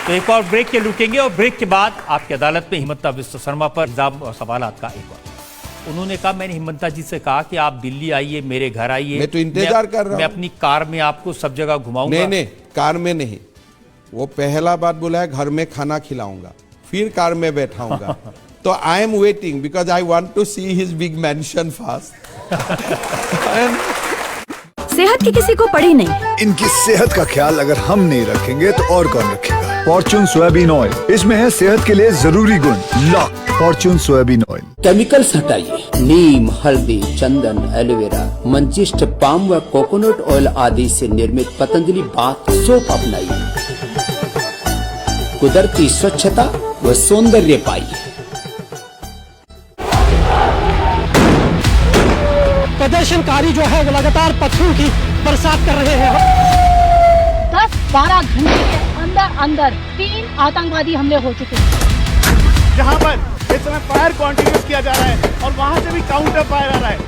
तो एक और ब्रेक के रुकेंगे और ब्रेक के बाद आपकी अदालत में हिमंता बिस्व शर्मा पर इल्जाम और सवालात का एक और। उन्होंने कहा, मैंने हिमंता जी से कहा कि आप दिल्ली आइए, मेरे घर आइए, मैं तो इंतजार कर रहा हूं। मैं अपनी कार में आपको सब जगह घुमाऊंगा। नहीं, कार में नहीं। वो पहला बात बोला है घर में खाना खिलाऊंगा, फिर कार में बैठाऊंगा। तो I am waiting because I want to see his big mansion fast. सेहत की किसी को पड़ी नहीं। इनकी सेहत का ख्याल अगर हम नहीं रखेंगे तो और कौन रखेगा? फॉर्चून सोयाबीन ऑयल, इसमें है सेहत के लिए जरूरी गुण। Lock Fortune soybean oil. Chemicals हटाइए, नीम, हल्दी, चंदन, एलोवेरा, मंचिष्ट, पाम व कोकोनट ऑयल आदि से निर्मित पतंजलि बाथ सोप अपनाइए। कुदरती स्वच्छता व सौंदर्य पाइए। प्रदर्शनकारी जो है वो लगातार पत्थरों की बरसात कर रहे हैं। 10-12 घंटे के अंदर 3 आतंकवादी हमले हो चुके हैं। जहां पर इस समय फायर कंटिन्यूस किया जा रहा है और वहां से भी काउंटर फायर आ रहा है।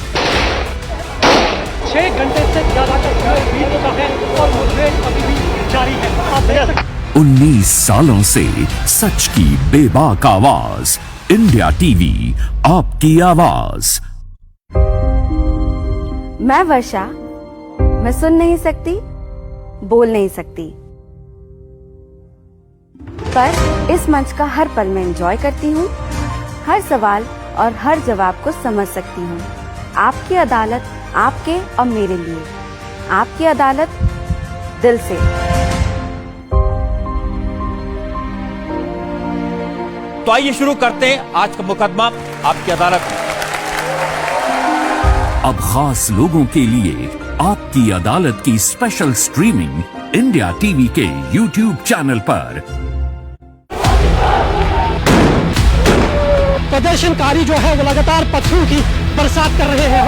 6 घंटे से ज्यादा का समय बीत चुका है और मुठभेड़ अभी भी जारी है। आप देख सकते हैं। 19 सालों से सच की बेबाक आवाज, इंडिया टीवी, आपकी आवाज। मैं वर्षा, मैं सुन नहीं सकती, बोल नहीं सकती, पर इस मंच का हर पल मैं एंजॉय करती हूँ। हर सवाल और हर जवाब को समझ सकती हूँ। आपकी अदालत आपके और मेरे लिए, आपकी अदालत दिल से। तो आइए शुरू करते हैं आज का मुकदमा आपकी अदालत में। अब खास लोगों के लिए आपकी अदालत की स्पेशल स्ट्रीमिंग इंडिया टीवी के YouTube चैनल पर। प्रदर्शनकारी जो है वो लगातार पत्थरों की बरसात कर रहे हैं।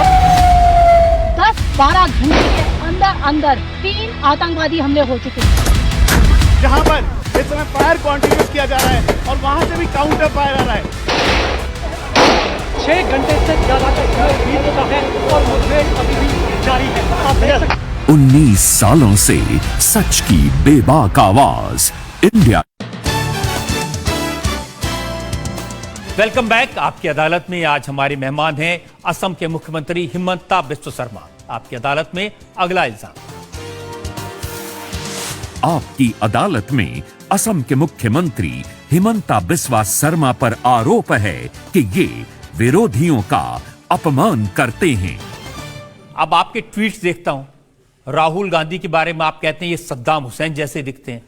10-12 घंटे के अंदर अंदर 3 आतंकवादी हमले हो चुके हैं। जहां पर इस समय फायर कंटिन्यू किया जा रहा है और वहां से भी काउंटर फायर आ रहा है। 6 घंटे से ज्यादा का बीत चुका है और मुठभेड़ अभी भी जारी है। आप देख सकते 19 सालों से सच की बेबाक आवाज इंडिया। वेलकम बैक आपकी अदालत में। आज हमारे मेहमान हैं असम के मुख्यमंत्री हिमंता बिस्वा शर्मा। आपकी अदालत में अगला इल्जाम। आपकी अदालत में असम के मुख्यमंत्री हिमंता बिस्वा शर्मा पर आरोप है कि ये विरोधियों का अपमान करते हैं। अब आपके ट्वीट्स देखता हूं, राहुल गांधी के बारे में आप कहते हैं ये सद्दाम हुसैन जैसे दिखते हैं।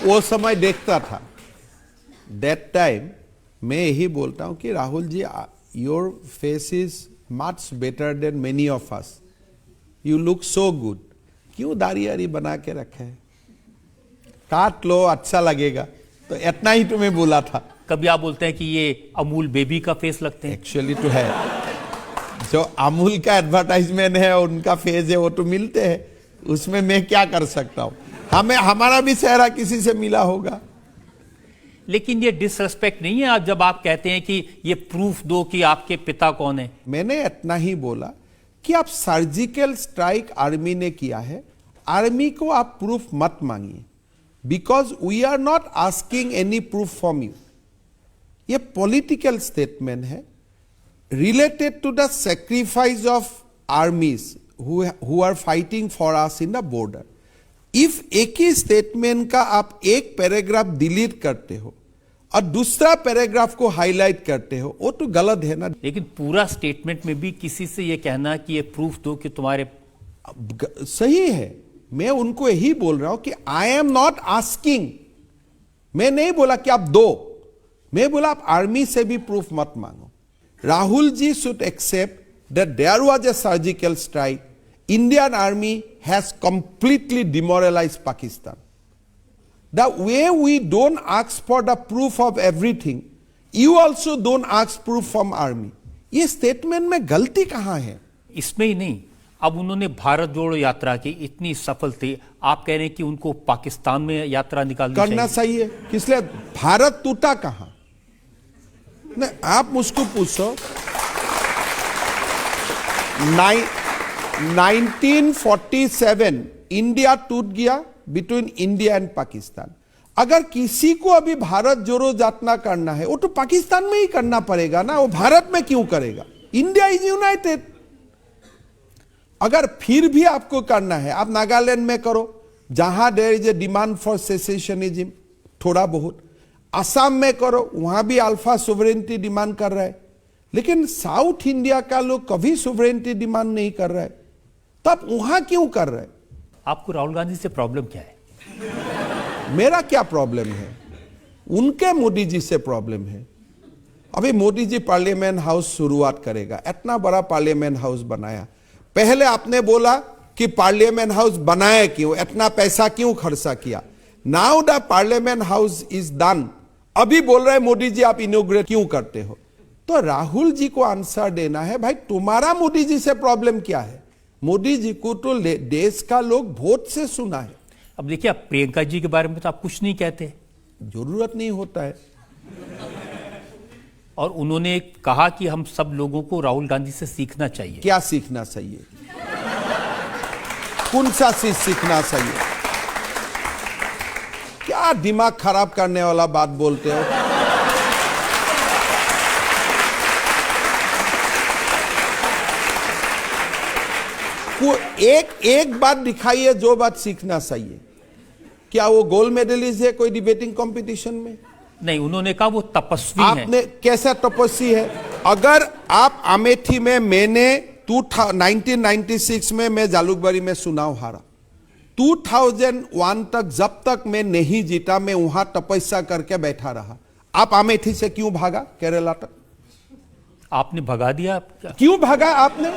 वो समय देखता था, दैट टाइम मैं यही बोलता हूं कि Rahul ji, your face is much better than many of us, you look so good. क्यों दाढ़ी आरी बना के रखे है? काट लो, अच्छा लगेगा। तो इतना ही तुम्हें बोला था। कभी आप बोलते हैं कि ये अमूल बेबी का फेस लगते हैं। एक्चुअली तो है, जो अमूल का एडवर्टाइजमेंट है उनका फेस है, वो तो मिलते हैं, उसमें मैं क्या कर सकता हूं। हमें हमारा भी चेहरा किसी से मिला होगा। लेकिन ये डिसरेस्पेक्ट नहीं है आप जब आप कहते हैं कि ये प्रूफ दो कि आपके पिता कौन है? मैंने इतना ही बोला कि आप सर्जिकल स्ट्राइक आर्मी ने किया है, आर्मी को आप प्रूफ मत मांगिए, because we are not asking any proof from you. ये पॉलिटिकल स्टेटमेंट है related to the sacrifice of armies who are fighting for us in the border. If एक ही स्टेटमेंट का आप एक पैराग्राफ डिलीट करते हो और दूसरा पैराग्राफ को हाईलाइट करते हो, वो तो गलत है ना। लेकिन पूरा स्टेटमेंट में भी किसी से ये कहना कि ये प्रूफ दो कि तुम्हारे, सही है। मैं उनको यही बोल रहा हूं कि आई एम नॉट आस्किंग, मैं नहीं बोला कि आप दो, मैं बोला आप आर्मी से भी प्रूफ मत मांगो। Rahul ji should accept that there was a surgical strike, Indian army has completely demoralized Pakistan. The way we don't ask for the proof of everything, you also don't ask proof from army. ये statement में गलती कहां है? इसमें ही नहीं, अब उन्होंने भारत जोड़ो यात्रा की इतनी सफल थी, आप कह रहे हैं कि उनको पाकिस्तान में यात्रा निकालनी करना सही है। किसलिए? भारत टूटा कहां? नहीं, आप मुझको पूछो 1947 इंडिया टूट गया बिटवीन इंडिया एंड पाकिस्तान। अगर किसी को अभी भारत जोड़ो यात्रा करना है, वो तो पाकिस्तान में ही करना पड़ेगा ना, वो भारत में क्यों करेगा? India is United. अगर फिर भी आपको करना है, आप नागालैंड में करो, जहां there is a demand for secessionism, थोड़ा बहुत। असम में करो, वहां भी अल्फा सोवरेनिटी डिमांड कर रहा है। लेकिन साउथ इंडिया का लोग कभी सोवरेनिटी डिमांड नहीं कर रहा है, तो आप वहां क्यों कर रहे हैं? आपको राहुल गांधी से प्रॉब्लम क्या है? मेरा क्या प्रॉब्लम है? उनके मोदी जी से प्रॉब्लम है। अभी मोदी जी पार्लियामेंट हाउस शुरुआत करेगा, इतना बड़ा पार्लियामेंट हाउस बनाया। पहले आपने बोला कि पार्लियामेंट हाउस बनाया क्यों, इतना पैसा क्यों खर्चा किया? Now the parliament house is done, अभी बोल रहे मोदी जी आप इनॉग्रेट क्यों करते हो? तो राहुल जी को आंसर देना है, भाई तुम्हारा मोदी जी से प्रॉब्लम क्या है? मोदी जी को तो देश का लोग वोट से सुना है। अब देखिए, आप प्रियंका जी के बारे में तो आप कुछ नहीं कहते, जरूरत नहीं होता है। और उन्होंने कहा कि हम सब लोगों को राहुल गांधी से सीखना चाहिए। क्या सीखना चाहिए? कौन सा चीज सीखना चाहिए? क्या दिमाग खराब करने वाला बात बोलते हो? एक बात दिखाइए जो बात सीखना चाहिए। क्या वो गोल्ड मेडलिस्ट है कोई डिबेटिंग कंपटीशन में? नहीं, उन्होंने कहा वो तपस्वी है। आपने कैसा तपस्वी है? अगर आप अमेठी में मैंने 1996 में मैं जालुकबारी में चुनाव हारा। 2001 तक जब तक मैं नहीं जीता, मैं वहां तपस्या करके बैठा रहा। आप अमेठी से क्यों भागा केरला तक? आपने भगा दिया। क्यों भागा आपने?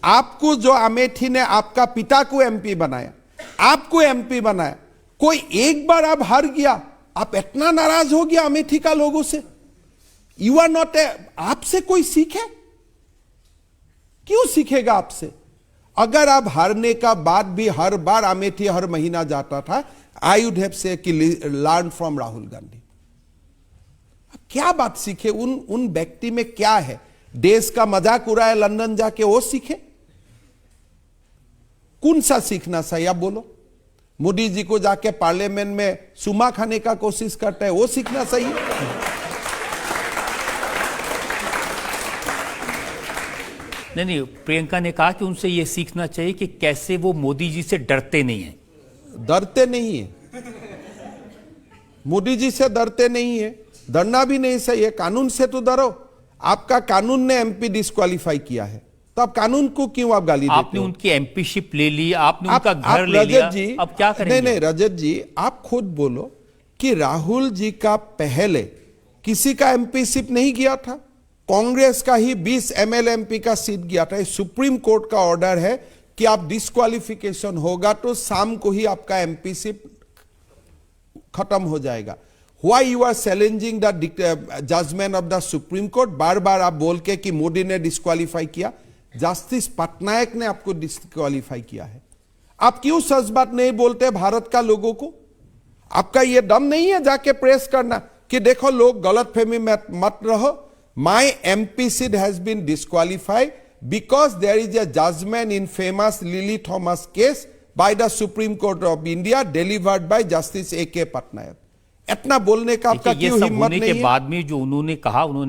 आपको जो अमेठी ने आपका पिता को एमपी बनाया, आपको एमपी बनाया, कोई एक बार आप हार गया, आप इतना नाराज हो गया अमेठी का लोगों से। यू आर नॉट ए, आपसे कोई सीखे? क्यों सीखेगा आपसे? अगर आप हारने का बाद भी हर बार अमेठी हर महीना जाता था, आई वुड हैव से कि लर्न फ्रॉम राहुल गांधी। क्या बात सीखे? उन व्यक्ति में क्या है? देश का मजाक उड़ाए लंदन जाके, वो सीखे? कौन सा सीखना सही? आप बोलो। मोदी जी को जाके पार्लियामेंट में सुमा खाने का कोशिश करता है, वो सीखना सही है? नहीं, प्रियंका ने कहा कि उनसे यह सीखना चाहिए कि कैसे वो मोदी जी से डरते नहीं हैं। डरते नहीं है, मोदी जी से डरते नहीं है। डरना भी नहीं सही है। कानून से तो डरो। आपका कानून ने एमपी डिस्क्वालीफाई किया है, तो आप कानून को क्यों आप गाली देते हो? आपने उनकी एमपीशिप ले ली, आपने उनका घर ले लिया, अब क्या करेंगे? नहीं, रजत जी आप खुद बोलो कि राहुल जी का पहले किसी का एमपीशिप नहीं गया था। कांग्रेस का ही 20 एमएलए एमपी का सीट गया था। सुप्रीम कोर्ट का ऑर्डर है कि आप डिस्क्वालिफिकेशन होगा तो शाम को ही आपका एमपीशिप खत्म हो जाएगा। Why you are challenging the judgment of the Supreme Court? बार बार आप बोल के कि मोदी ने डिस्क्वालीफाई किया। जस्टिस पटनायक ने आपको डिस्क्वालीफाई किया है। आप क्यों सच बात नहीं बोलते भारत का लोगों को? आपका ये दम नहीं है जाके प्रेस करना कि देखो लोग गलतफहमी में मत रहो। My MP seat has been disqualified because there is a judgment in famous Lily Thomas case by the Supreme Court of India delivered by Justice A.K. Patnaik। इतना बोलने का आपका क्यों हिम्मत नहीं है? के बाद में जो उन्होंने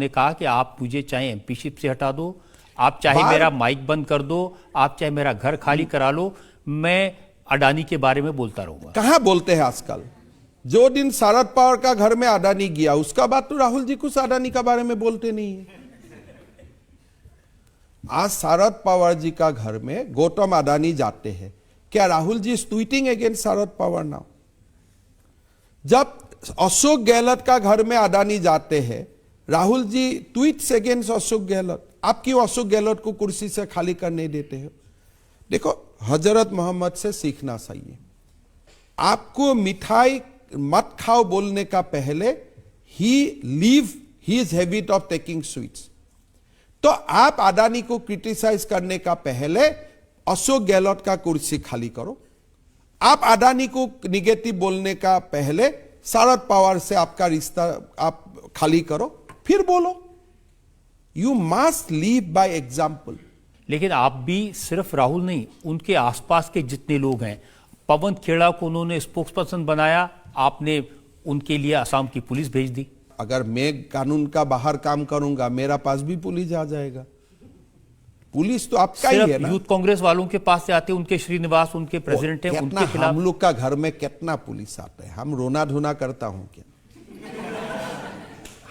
कहा कि आप मुझे चाहे एमपीशिप से हटा दो, आप चाहे मेरा माइक बंद कर दो, आप चाहे मेरा घर खाली करा लो, मैं अडानी के बारे में बोलता रहूंगा। कहां बोलते हैं आजकल? जो दिन शरद पवार का घर में अडानी गया, उसका बाद तो राहुल जी कुछ अडानी का बारे में बोलते नहीं है। आज शरद पवार जी का घर में गौतम अडानी जाते हैं, क्या Rahul ji is tweeting against Sharad Pawar now? जब अशोक गहलोत का घर में अडानी जाते हैं, राहुल जी ट्वीट्स अगेंस्ट अशोक गहलोत। आप क्यों अशोक गहलोत को कुर्सी से खाली करने देते हो? देखो, हजरत मोहम्मद से सीखना चाहिए। आपको मिठाई मत खाओ बोलने का पहले ही leave his habit of taking sweets. तो आप अडानी को क्रिटिसाइज करने का पहले अशोक गहलोत का कुर्सी खाली करो। आप अडानी को निगेटिव बोलने का पहले शरद पवार से आपका रिश्ता आप खाली करो, फिर बोलो। You must leave by example. लेकिन आप भी सिर्फ राहुल नहीं, उनके आसपास के जितने लोग हैं, पवन खेड़ा को उन्होंने स्पोक्सपर्सन बनाया, आपने उनके लिए असम की पुलिस भेज दी। अगर मैं कानून का बाहर काम करूंगा, मेरा पास भी पुलिस आ जाएगा। पुलिस तो आपका ही है ना। यूथ कांग्रेस वालों के पास से आते, उनके श्रीनिवास उनके प्रेसिडेंट हैं, उनके खिलाफ हम लोग का घर में कितना पुलिस आता है? हम रोना धोना करता हूं क्या?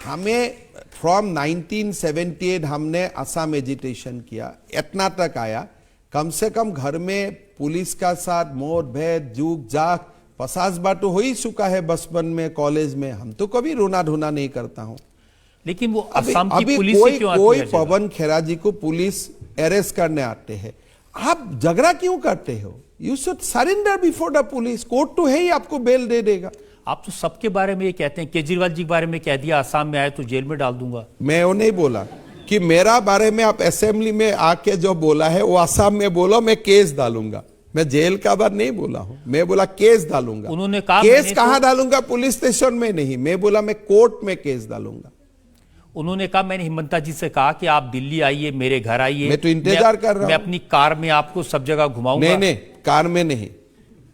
हमें फ्रॉम 1978 हमने असम एजिटेशन किया, इतना तक आया। कम से कम घर में पुलिस का साथ मोर भेद जुग जाग 50 बार तो हो ही चुका है, बचपन में, कॉलेज में। हम तो कभी रोना धोना नहीं करता हूं। लेकिन वो असम की पुलिस से क्यों आती है? कोई पवन खेड़ा जी को पुलिस अरेस्ट करने आते हैं, आप झगड़ा क्यों करते हो? You should surrender before the police. Court तो है ही, आपको बेल दे देगा। आप तो सबके बारे में ये कहते हैं, केजरीवाल जी के बारे में कह दिया असम में आए तो जेल में डाल दूंगा। मैं वो नहीं बोला कि मेरा बारे में आप असेंबली में आके जो बोला है वो असम में बोलो, मैं केस डालूंगा। मैं जेल का बात नहीं बोला हूं, मैं बोला केस डालूंगा। उन्होंने कहा केस कहां डालूंगा? पुलिस स्टेशन में नहीं, मैं बोला मैं कोर्ट में केस डालूंगा। उन्होंने कहा, मैंने हिमंता जी से कहा कि आप दिल्ली आइए, मेरे घर आइए, मैं तो इंतजार कर रहा हूं। मैं अपनी कार में आपको सब जगह घुमाऊंगा। नहीं, कार में नहीं।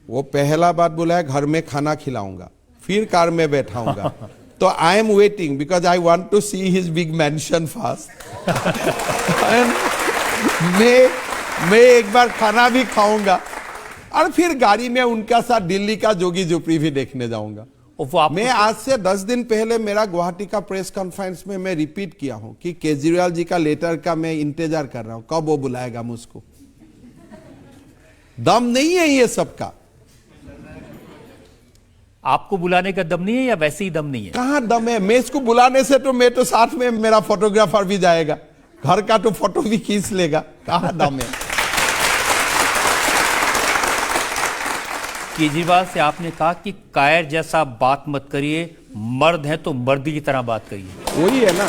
वो पहला बात बोला है घर में खाना खिलाऊंगा, फिर कार में बैठाऊंगा। तो I am waiting because I want to see his big mansion fast. मैं एक बार खाना भी खाऊंगा और फिर गाड़ी में उनका साथ दिल्ली का जोगी झोपड़ी भी देखने जाऊंगा। और वो आप मैं आज से 10 दिन पहले मेरा गुवाहाटी का प्रेस कॉन्फ्रेंस में मैं रिपीट किया हूं कि केजरीवाल जी का लेटर का मैं इंतजार कर रहा हूं, कब वो बुलाएगा मुझको। दम नहीं है ये सबका। आपको बुलाने का दम नहीं है या वैसे ही दम नहीं है? कहां दम है? मैं इसको बुलाने से तो मैं तो साथ में मेरा फोटोग्राफर भी जाएगा, घर का तो फोटो भी खींच लेगा। कहां दम है? केजरीवाल से आपने कहा कि कायर जैसा बात मत करिए, मर्द है तो मर्दी की तरह बात करिए। वही है ना।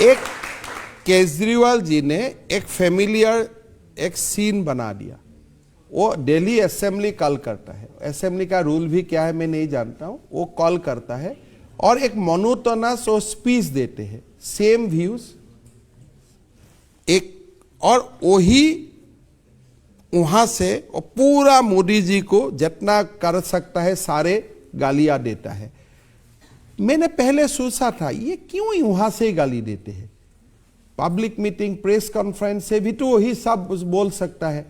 एक केजरीवाल जी ने एक फेमिलियर एक सीन बना दिया। वो दिल्ली असेंबली कॉल करता है, असेंबली का रूल भी क्या है मैं नहीं जानता हूं, वो कॉल करता है और एक मोनोटोनस और स्पीच देते हैं, सेम व्यूज एक, और वही वहां से वो पूरा मोदी जी को जितना कर सकता है सारे गालियां देता है। मैंने पहले सोचा था ये क्यों वहां से गाली देते हैं, पब्लिक मीटिंग प्रेस कॉन्फ्रेंस से भी तो वही सब बोल सकता है।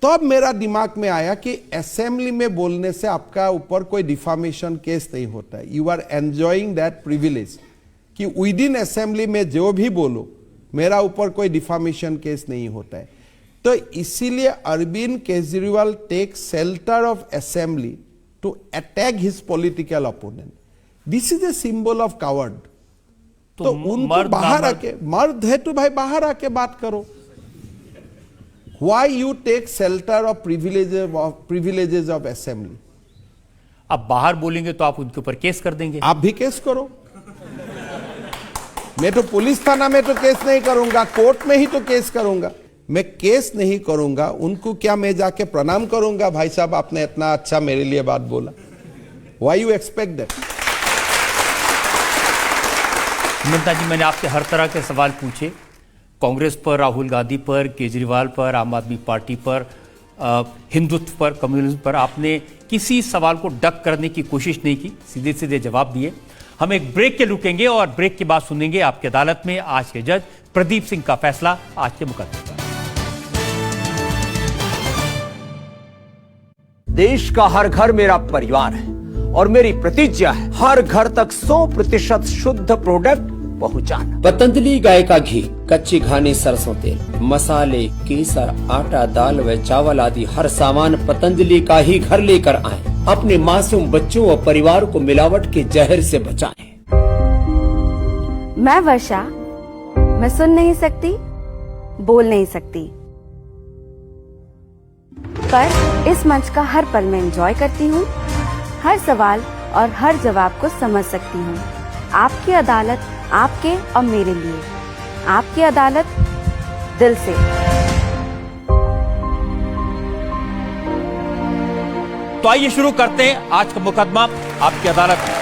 तब मेरा दिमाग में आया कि असेंबली में बोलने से आपका ऊपर कोई डिफामेशन केस नहीं होता है, you are enjoying that privilege कि विद इन असेंबली में जो भी बोलो मेरा ऊपर कोई डिफामेशन केस नहीं होता है। तो इसीलिए Arvind Kejriwal take shelter of assembly to attack his political opponent. This is a symbol of coward. तो उनको बाहर आके, मर्द है तो भाई बाहर आके बात करो। Why you take shelter of privileges of assembly? अब बाहर बोलेंगे तो आप उनके ऊपर केस कर देंगे। आप भी केस करो। मैं तो पुलिस थाना में तो केस नहीं करूंगा, कोर्ट में ही तो केस करूंगा। मैं केस नहीं करूंगा, उनको क्या मैं जाके प्रणाम करूंगा, भाई साहब आपने इतना अच्छा मेरे लिए बात बोला। Why you expect that? ममता जी, मैंने आपसे हर तरह के सवाल पूछे, कांग्रेस पर, राहुल गांधी पर, केजरीवाल पर, आम आदमी पार्टी पर, हिंदुत्व पर, कम्युनिज्म पर। आपने किसी सवाल को डक करने की कोशिश नहीं की, सीधे सीधे जवाब दिए। हम एक ब्रेक के रुकेंगे और ब्रेक के बाद सुनेंगे आपकी अदालत में आज के जज प्रदीप सिंह का फैसला आज के मुकदमे पर। देश का हर घर मेरा परिवार है और मेरी प्रतिज्ञा है हर घर तक 100% शुद्ध प्रोडक्ट पहुंचाना। पतंजलि गाय का घी, कच्ची घानी सरसों तेल, मसाले, केसर, आटा, दाल व चावल आदि हर सामान पतंजलि का ही घर लेकर आएं। अपने मासूम बच्चों व परिवार को मिलावट के जहर से बचाएं। मैं वर्षा, मैं सुन नहीं सकती, बोल नहीं सकती, पर इस मंच का हर पल में एंजॉय करती हूँ। हर सवाल और हर जवाब को समझ सकती हूँ। आपकी अदालत आपके और मेरे लिए, आपकी अदालत दिल से। तो आइए शुरू करते हैं आज का मुकदमा आपकी अदालत में।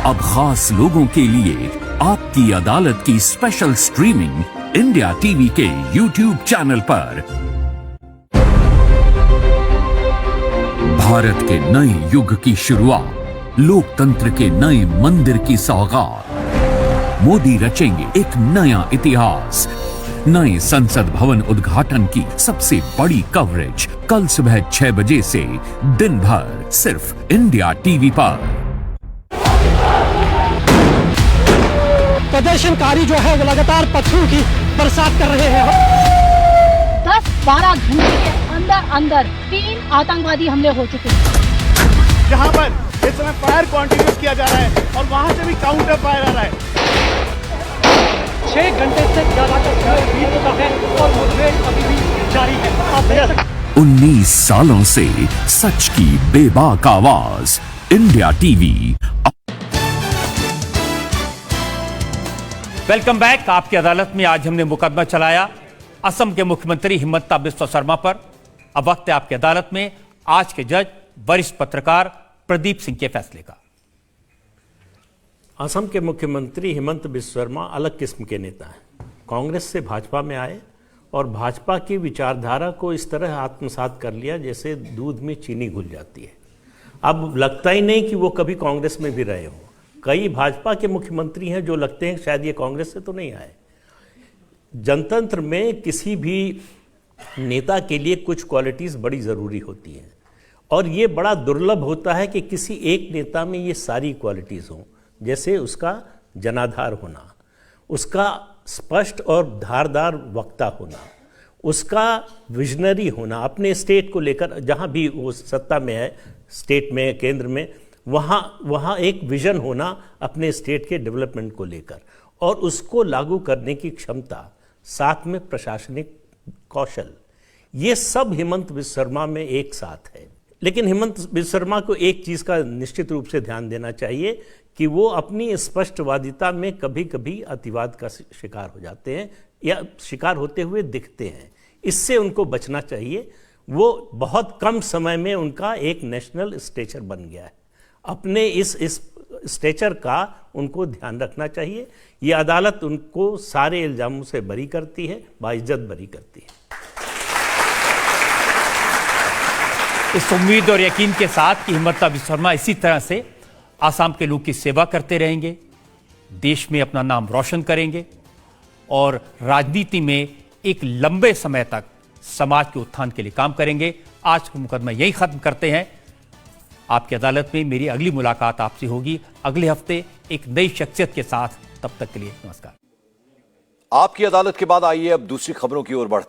अब खास लोगों के लिए आपकी अदालत की स्पेशल स्ट्रीमिंग इंडिया टीवी के YouTube चैनल पर। भारत के नए युग की शुरुआत, लोकतंत्र के नए मंदिर की सौगात। मोदी रचेंगे एक नया इतिहास। नए संसद भवन उद्घाटन की सबसे बड़ी कवरेज कल सुबह 6 बजे से दिन भर सिर्फ इंडिया टीवी पर। प्रदर्शनकारी जो है वो लगातार पत्थरों की बरसात कर रहे हैं। 10-12 घंटे के अंदर अंदर 3 आतंकवादी हमले हो चुके हैं। जहां पर इस समय फायर कंटिन्यूस किया जा रहा है और वहां से भी काउंटर फायर आ रहा है। 6 घंटे से ज्यादा का समय बीत चुका है और मुठभेड़ अभी भी जारी है। आप देख सकते हैं 19 सालों से सच की बेबाक आवाज, इंडिया टीवी। Welcome back. आपकी अदालत में आज हमने मुकदमा चलाया असम के मुख्यमंत्री हिमंता बिस्वा शर्मा पर। अब वक्त है आपकी अदालत में आज के जज वरिष्ठ पत्रकार प्रदीप सिंह के फैसले का। असम के मुख्यमंत्री हिमंत बिस्वा शर्मा अलग किस्म के नेता हैं। कांग्रेस से भाजपा में आए और भाजपा की विचारधारा को इस तरह आत्मसात कर लिया जैसे दूध में चीनी घुल जाती है। अब लगता ही नहीं कि वो कभी कांग्रेस में भी रहे हों। कई भाजपा के मुख्यमंत्री हैं जो लगते हैं शायद ये कांग्रेस से तो नहीं आए। जनतंत्र में किसी भी नेता के लिए कुछ क्वालिटीज़ बड़ी ज़रूरी होती हैं और ये बड़ा दुर्लभ होता है कि किसी एक नेता में ये सारी क्वालिटीज़ हों। जैसे उसका जनाधार होना, उसका स्पष्ट और धारदार वक्ता होना, उसका विजनरी होना, अपने स्टेट को लेकर जहाँ भी वो सत्ता में है, स्टेट में, केंद्र में, वहाँ एक विजन होना अपने स्टेट के डेवलपमेंट को लेकर और उसको लागू करने की क्षमता, साथ में प्रशासनिक कौशल, ये सब हिमंत बिस्वा शर्मा में एक साथ है। लेकिन हिमंत बिस्वा शर्मा को एक चीज़ का निश्चित रूप से ध्यान देना चाहिए कि वो अपनी स्पष्टवादिता में कभी कभी अतिवाद का शिकार हो जाते हैं या शिकार होते हुए दिखते हैं। इससे उनको बचना चाहिए। वो बहुत कम समय में उनका एक नेशनल स्टेचर बन गया है। अपने इस स्टेचर का उनको ध्यान रखना चाहिए। ये अदालत उनको सारे इल्जामों से बरी करती है, बाइज्जत बरी करती है। इस उम्मीद और यकीन के साथ कि हिमंता बिस्वा शर्मा इसी तरह से आसाम के लोग की सेवा करते रहेंगे, देश में अपना नाम रोशन करेंगे और राजनीति में एक लंबे समय तक समाज के उत्थान के लिए काम करेंगे। आज का मुकदमा यही खत्म करते हैं। आपकी अदालत में मेरी अगली मुलाकात आपसे होगी अगले हफ्ते एक नई शख्सियत के साथ। तब तक के लिए नमस्कार। आपकी अदालत के बाद आइए अब दूसरी खबरों की ओर बढ़ते हैं।